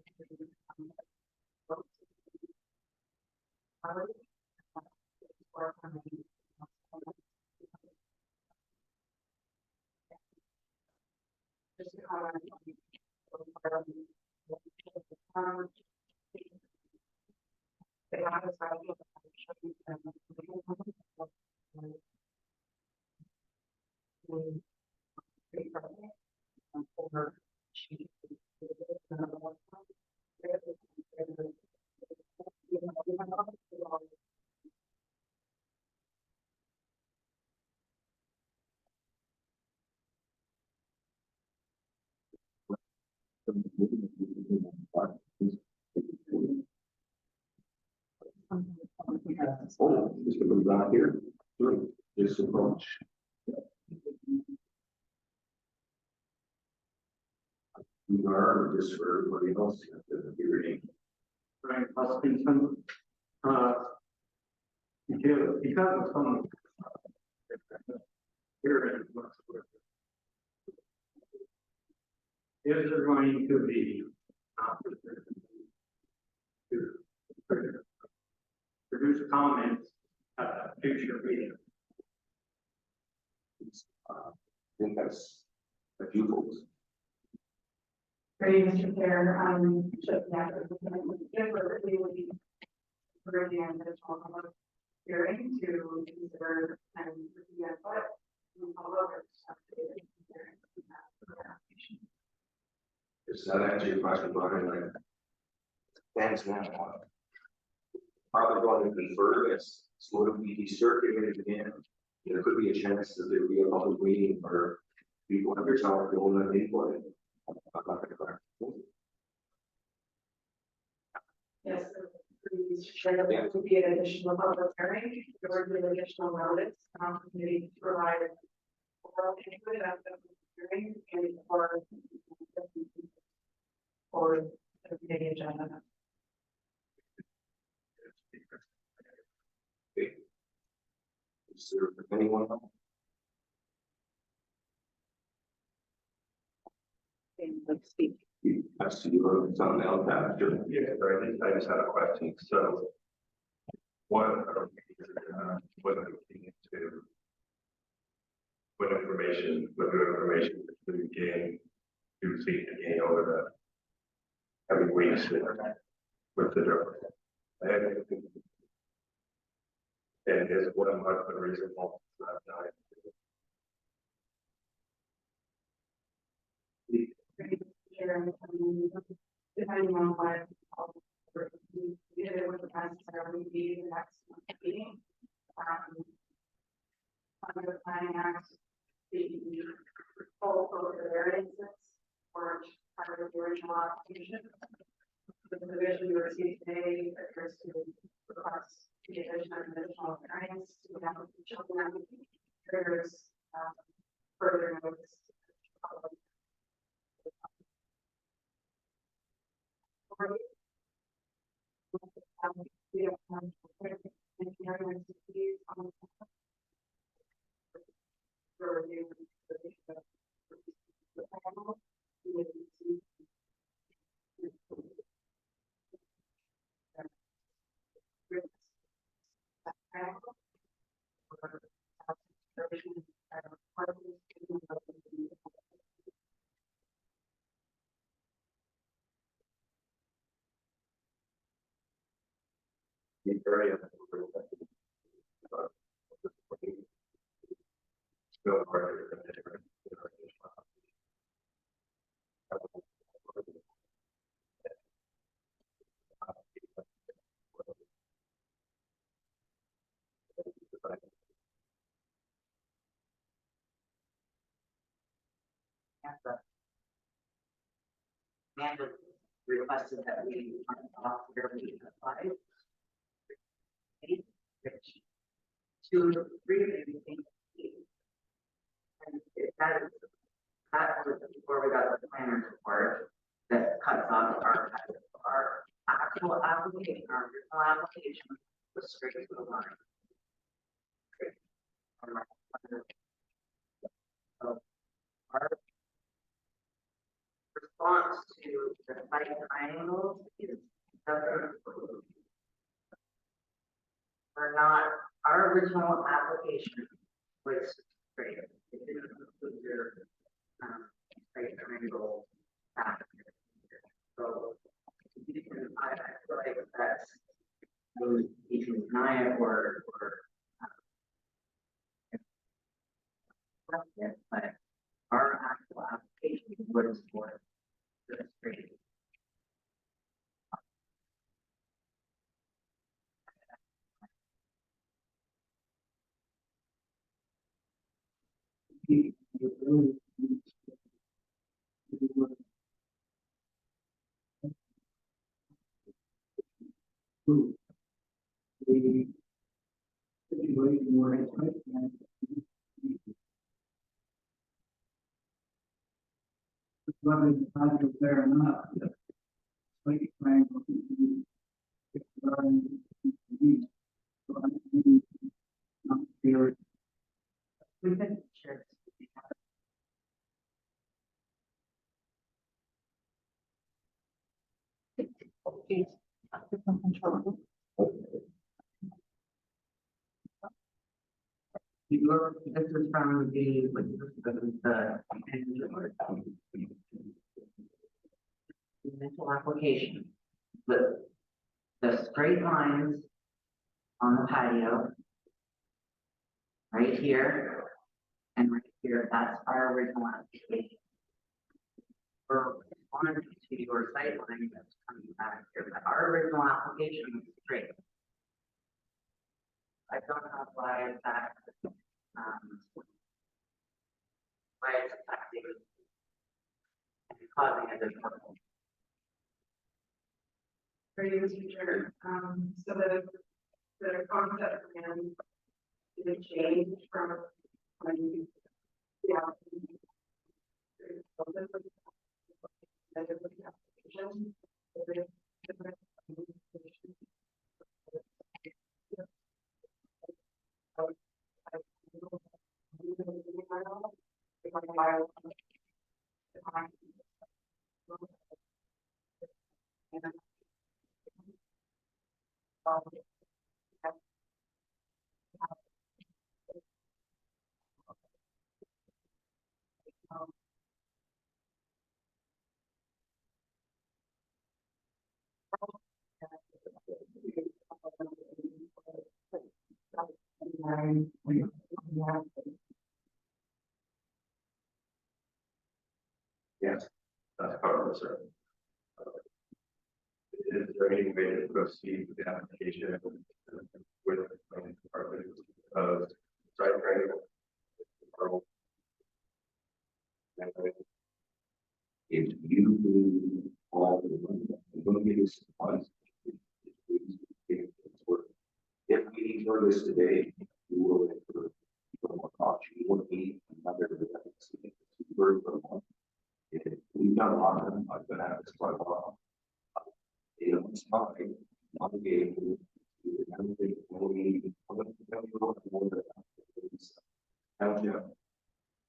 just to comment on they have a special Oh, just to go down here, sure, this approach. You are just for everybody else at the hearing. Frank Huskinson. Because of some hearing, is there going to be to produce comments at a future meeting? I think that's a few folks. Great, Mr. Chair, just yeah, we would be bringing an additional public hearing to consider and review input. Does that answer your question, Brian? Thanks, now. Probably going to confer this, so it'll be circulated again. There could be a chance that there will be a public meeting or people have their own going to input. I'm not going to Yes, there would be an additional public hearing, there would be additional notice, maybe to provide oral input at the hearing and for the meeting agenda. Is there anyone else? Let's speak. I see you wrote something else after. Yeah, I just had a question. So what are we looking into? What new information do we gain? Do we seek to gain over the every week with the different? And is 1 month a reasonable time? Depending on what it would necessarily be the next meeting. Under the Planning Act, the full code variances or part of the original application. The provision you received today appears to request the addition of additional variance to the application triggers further notice. The area. Go further. Amanda requested that we off where we applied. Two, three of everything. And that was before we got the planner's report that cuts off our actual application, our original application was straight to the line. So our response to the site triangles is we're not, our original application was straight. It didn't include your site triangle back. So you can, I feel like that's you can deny it or but our actual application was for the straight. The situation where it's right now. Whether the project is there or not, like triangle. So I'm thinking, not here. We can share. This is from the mental application. The straight lines on the patio. Right here. And right here, that's our original application. We're responding to your sight line that's coming back here, but our original application was straight. I don't know why that, why it's affecting and causing a difference. For you, Mr. Chair, so the concept plan did change from when yeah. Yes, that's part of the survey. Is there any way to proceed with the application with the planning department of site triangle? If you do all the money, I'm gonna give you some funds. If we need for this today, we will incur more cost. You will need another. If we've done a lot of them, I've been at this quite a while. You know, it's not like obligated to do everything. Township,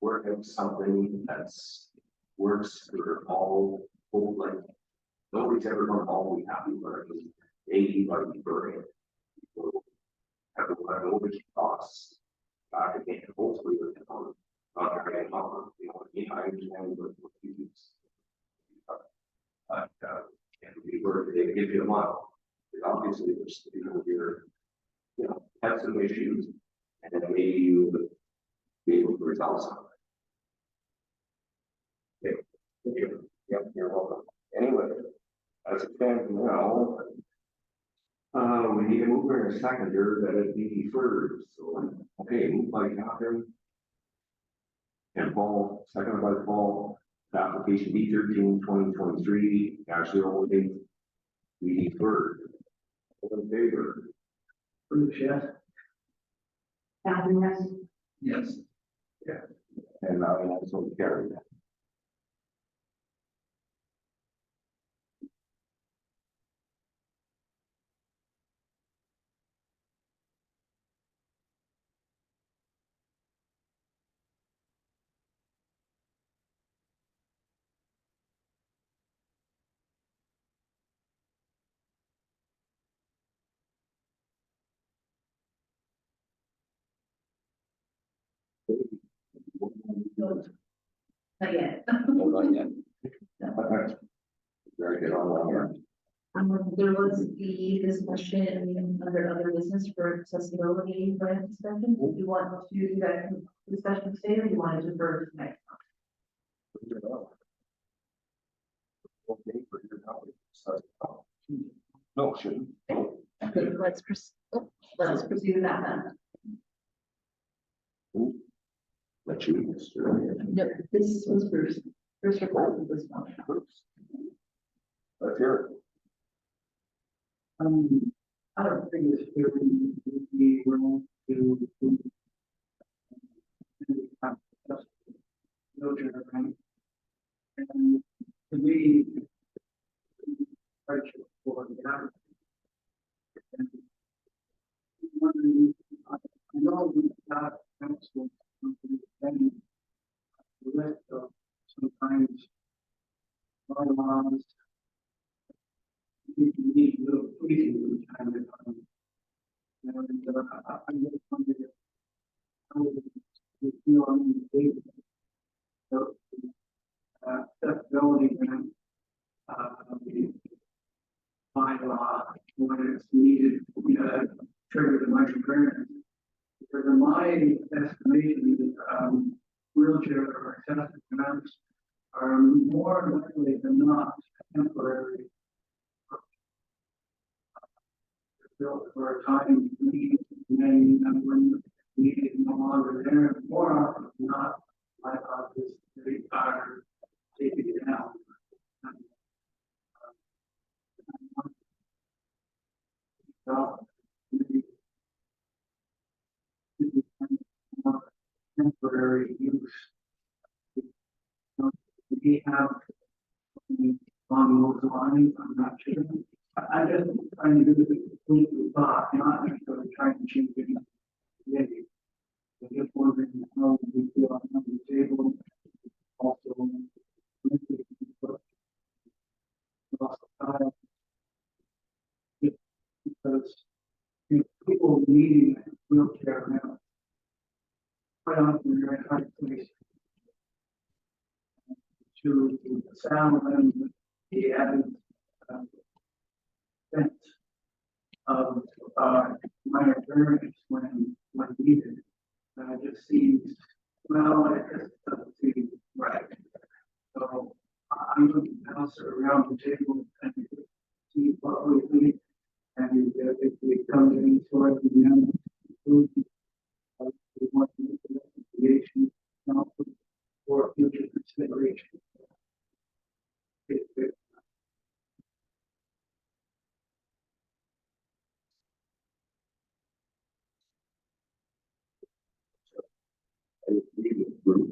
work out something that's works for all, like, nobody's ever gonna all be happy, but I mean, anybody for it. Have overage costs. Back again, hopefully, we're not getting on, you know, what I mean, I understand what you use. And we were, they give you a model, obviously, there's, you know, you're, you know, have some issues, and then maybe you would be able to resolve some. Okay, thank you. Yep, you're welcome. Anyway, as it stands now, we need a mover and a seconder that it be deferred, so, okay, moved by Catherine. And Paul, seconded by Paul, the application B13-2023, actually only be deferred. All in favor? Bruce, yes? Catherine, yes. Yes. Yeah. And now I also carry that. Not yet. No, not yet. Very good on one here. There was the discussion under other business for accessibility grant discussion. Do you want to do that discussion today, or do you want to defer to next month? Okay, for your knowledge, so, no, shouldn't. Okay, let's Let's proceed with that then. Let you, Mr. No, this was Bruce. Bruce requested this one. Let's hear it. I don't think it's fair to be wrong to. Wheelchair, right? And to me. Hardship for the applicant. And wondering, I know we've got council, and the list of sometimes bylaws. You need a little tweaking from time to time. And I'm just wondering how you feel on the table. So, accessibility grant, bylaw, when it's needed, trigger the microprint. Because in my estimation, wheelchair or accessible grants are more likely than not temporary. Built for a time need, and then when need is no longer there, more often than not, I thought this they are taking it out. Temporary use. We have on those lines, I'm not sure. I just trying to do the complete thought, not necessarily trying to change it. I'm just wondering how we feel on the table. Also, because people needing wheelchair now, quite often they're in a hard place to sound and the added sense of minor variance when needed. It just seems, well, it just doesn't seem right. So I'm looking else around the table and see what we think. And if we come to any sort of the we want to make the recommendation for future consideration. And the group,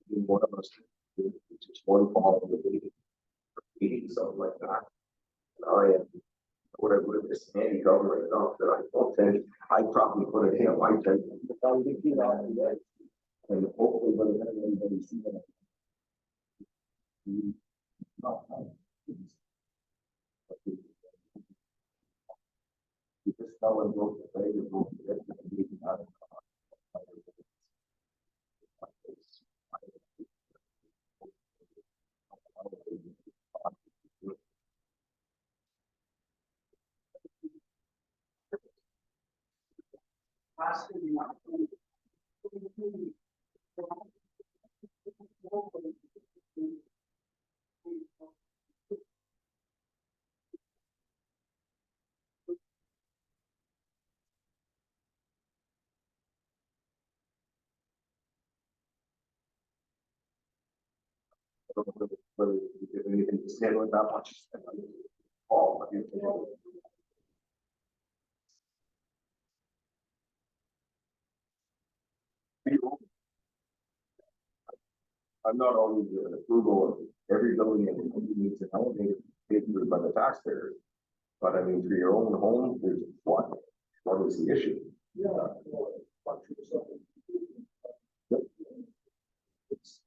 one of us, just one fall of the meeting, something like that. And I am, what I would have just anti-government enough that I don't think I probably put it in a white type. And hopefully, by the end of Anybody see that? No. You just tell them go to play, you go to get the meeting out of. Whether you did anything to stand with that much. All of you. I'm not always an approval of every building and it needs an elevator paid for by the taxpayers. But I mean, for your own home, there's what? What is the issue? Yeah. Yep. It's-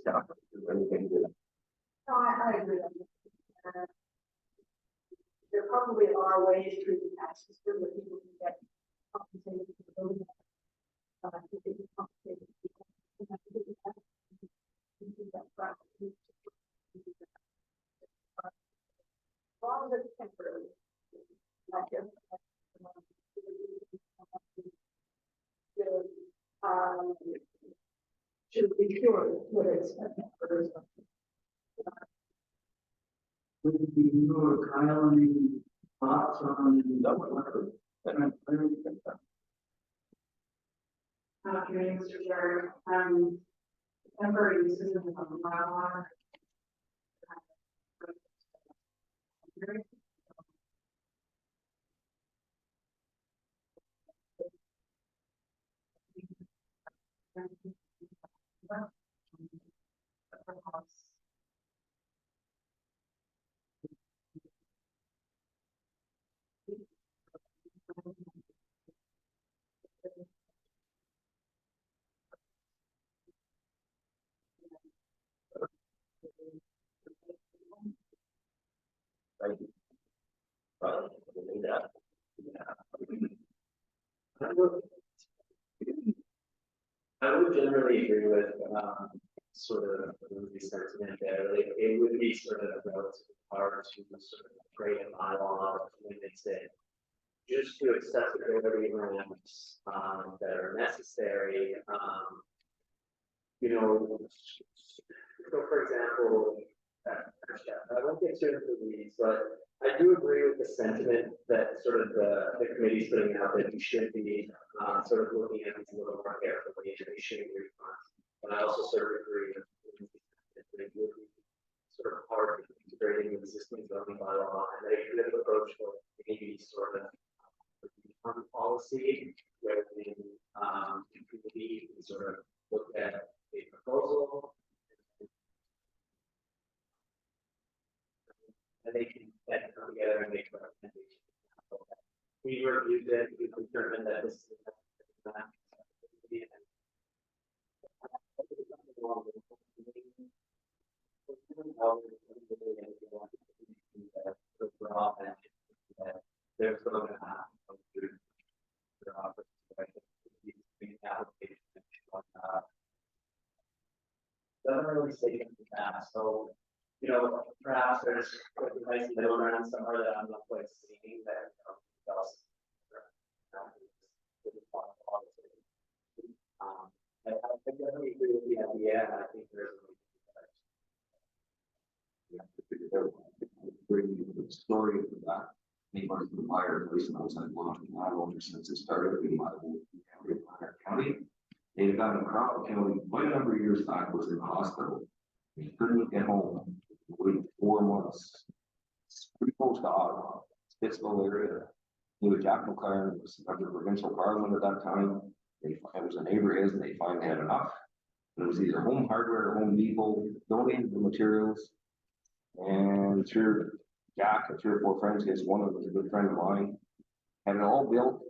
Yeah, anything that No, I agree. There probably are ways through the tax system that people can get compensated for the building. If they get compensated, people have to do that. You do that practically. As long as it's temporary. Not just. Should be cured, whether it's temporary or something. Would it be you or Kyle any thoughts on? Okay, Mr. Chair, temporary uses of the bylaw. Thank you. I would generally agree with, sort of the sentiment there, like, it would be sort of relatively hard to sort of create a bylaw when they say just to accessibility ramps, that are necessary, you know, so for example, I won't get too into these, but I do agree with the sentiment that sort of the committee's putting out that we should be, sort of looking at these a little more carefully and issuing refunds. But I also sort of agree that it would be sort of hard to integrate the existing zoning bylaw, and they could have approached maybe sort of refund policy where the community can sort of look at a proposal. And they can then come together and make recommendations. We reviewed it, we determined that this is there's going to have their office application. Doesn't really say that, so you know, perhaps there's a nice middle ground somewhere that I'm not quite seeing that else. I definitely agree with the idea, and I think there's Bring the story of that. Anybody from fire, at least outside Washington, not only since it started in my county. They've got a Crawford County, quite a number of years back, was in the hospital. He couldn't get home, wait 4 months. It's pretty close to Ottawa, Stittsville area. He was Jack McLaren, was under provincial parliament at that time. It was a neighbor of his, and they finally had enough. It was either Home Hardware or Home Depot donated the materials. And sure, Jack, and 3 or 4 friends, his one of them was a good friend of mine. Had it all built,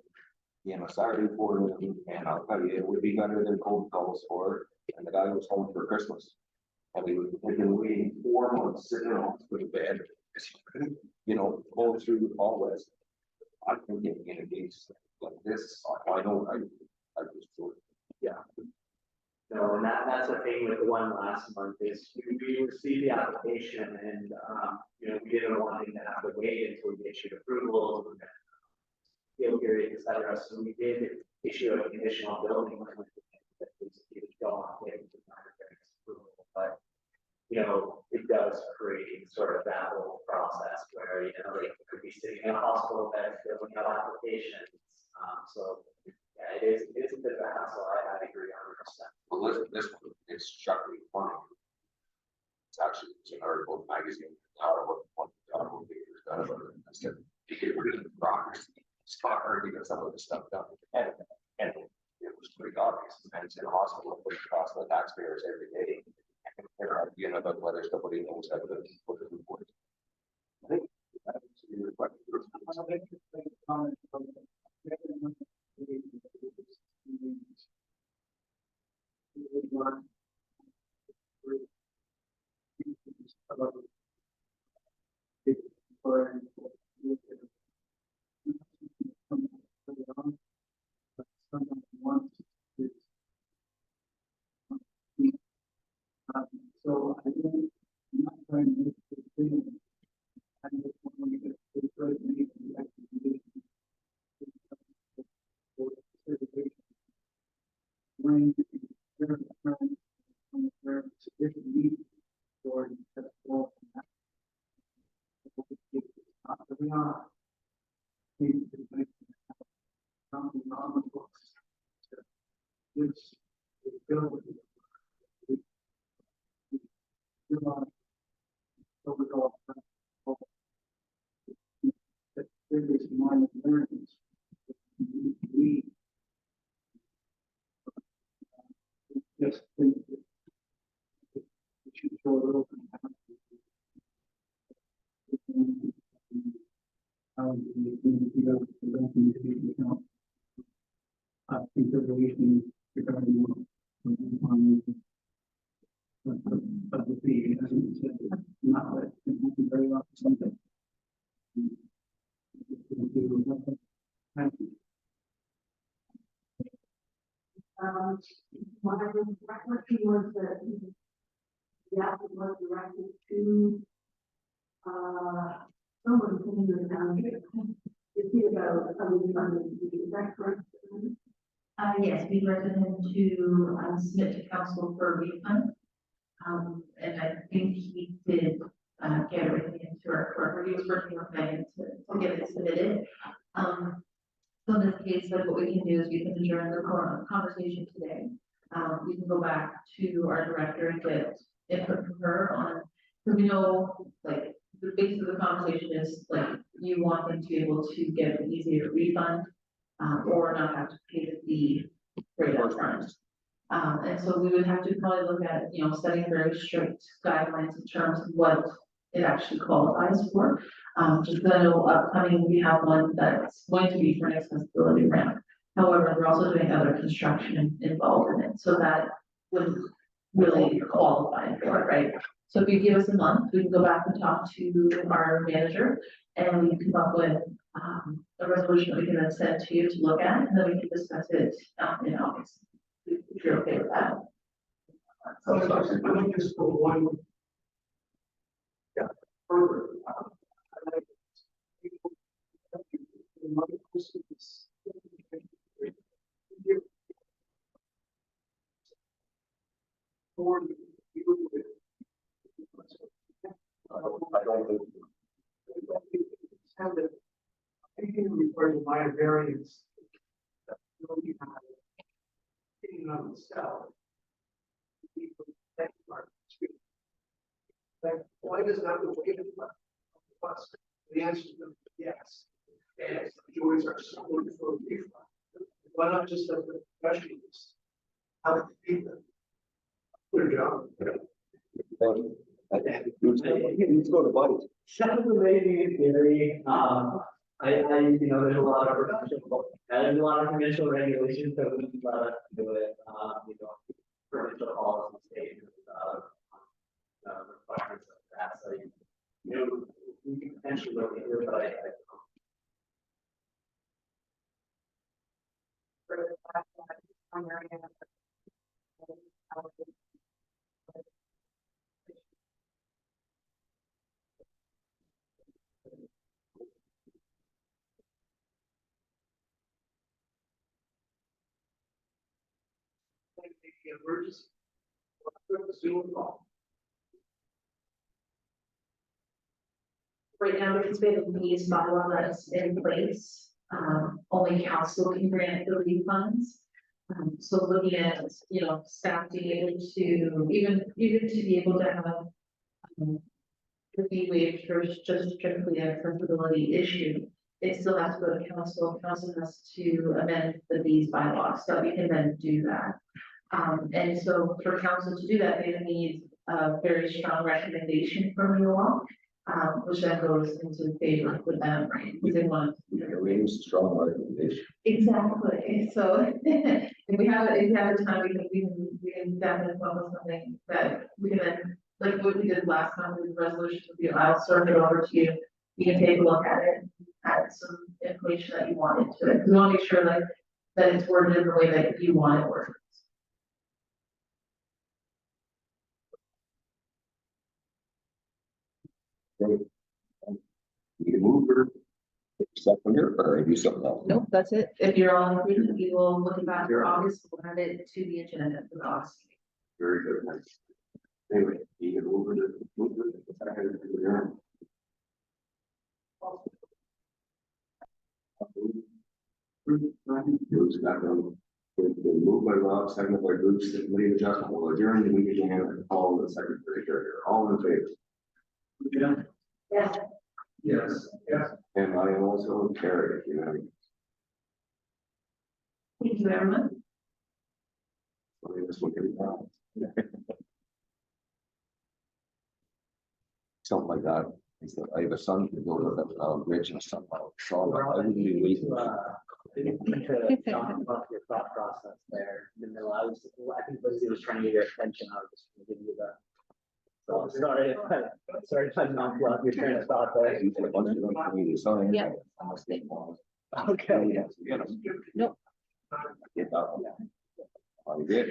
a Saturday forenoon, and I'll tell you, it would be better than cold calls for it. And the guy was home for Christmas. And we had been waiting 4 months sitting in hospital bed, going through all this. I think in a case like this, I know, I just thought, Yeah. No, and that's the thing with the one last month is we received the application and, we didn't want him to have to wait until we issued approval. Appeal period, et cetera, so we did issue a conditional building. Permit that he was going on getting to approval, but, it does create sort of that whole process where, they could be sitting in a hospital bed filling out applications. So, yeah, it is a bit of a hassle, I agree 100%. well, this one, it's shockingly funny. It's actually, it's an article magazine, out of what papers done about it. I said, to get rid of the progress, start hard to get some of this stuff done. And it was pretty obvious, and it's in a hospital, which costs the taxpayers every day. And about whether somebody knows how to put it in place. I think that's your question. So I don't, I'm not trying to make a decision. I just want to get the right name and the recommendation. When there is sufficient need for that wall. We are. Something on the books. This is building. There is minor learnings. We just think that we should throw it open. Consideration regarding of the fee, as you said, not that it will be very often something. Thank you. My recollection was that the applicant was directed to, someone in the county. To see about coming from the, is that correct? Yes, we directed him to submit to council for a refund. And I think he did get everything into our court. He was working with Megan to get it submitted. So in this case, like what we can do is we can adjourn the conversation today. We can go back to our director and get input from her on, because we know, like, the basis of the conversation is like you want them to be able to get an easier refund, or not have to pay the fee right up front. And so we would have to probably look at, setting very strict guidelines in terms of what it actually qualifies for. Just because I know upcoming, we have one that's going to be for an accessibility ramp. However, they're also doing other construction involved in it, so that wouldn't really qualify for it, right? So if you give us a month, we can go back and talk to our manager, and we can come up with a resolution that we can then send to you to look at, and then we can discuss it in August. If you're okay with that. So I think just for one. Yeah. Further. I don't think. Anything required by a variance. On the cell. Why does that wait? The answer is yes. And joys are so good for a refund. Why not just have the professionals? How to feed them? Good job. Thank you. Let's go to budget. Sounds amazing in theory, you know, there's a lot of professional, there's a lot of conventional regulations that we let us do it, you know, provincial policy statements, requirements of that, so, you know, we can potentially look into it, but I. We're just. Right now, because we have a police bylaw that's in place, only council can grant the refunds. So looking at, you know, staff being able to, even to be able to have. The fee waived for just strictly a accessibility issue, it still has to go to council, council has to amend the fees bylaw, so we can then do that. And so for council to do that, they need a very strong recommendation from you all. Which then goes into favor with them, right? Because they want. It's a strong recommendation. Exactly, so if we have the time, we can definitely come up with something that we can then, like what we did last time with the resolution, I'll serve it over to you. You can take a look at it, add some information that you want into it, we want to make sure like that it's worded in the way that you want it worded. You can move her. Second here, or do something else. Nope, that's it. If you're all in agreement, we will look back for August, we'll add it to the agenda for August. Very good. Anyway, you can move her to move her. Bruce got them. Moved by Rob, second by Bruce, the committee of adjustment will adjourn the meeting and call the secretary here. All in favor? Yeah. Yes. Yes. Yes. And I am also carried, you know. Thank you, everyone. This one can something like that. I have a son who goes to the bridge and stuff. So I wouldn't be waiting. To talk about your thought process there, in the middle, I think Lindsay was trying to get your attention, I was just gonna give you the. So sorry if I'm not your train of thought there. Yeah. Okay. Nope. I did.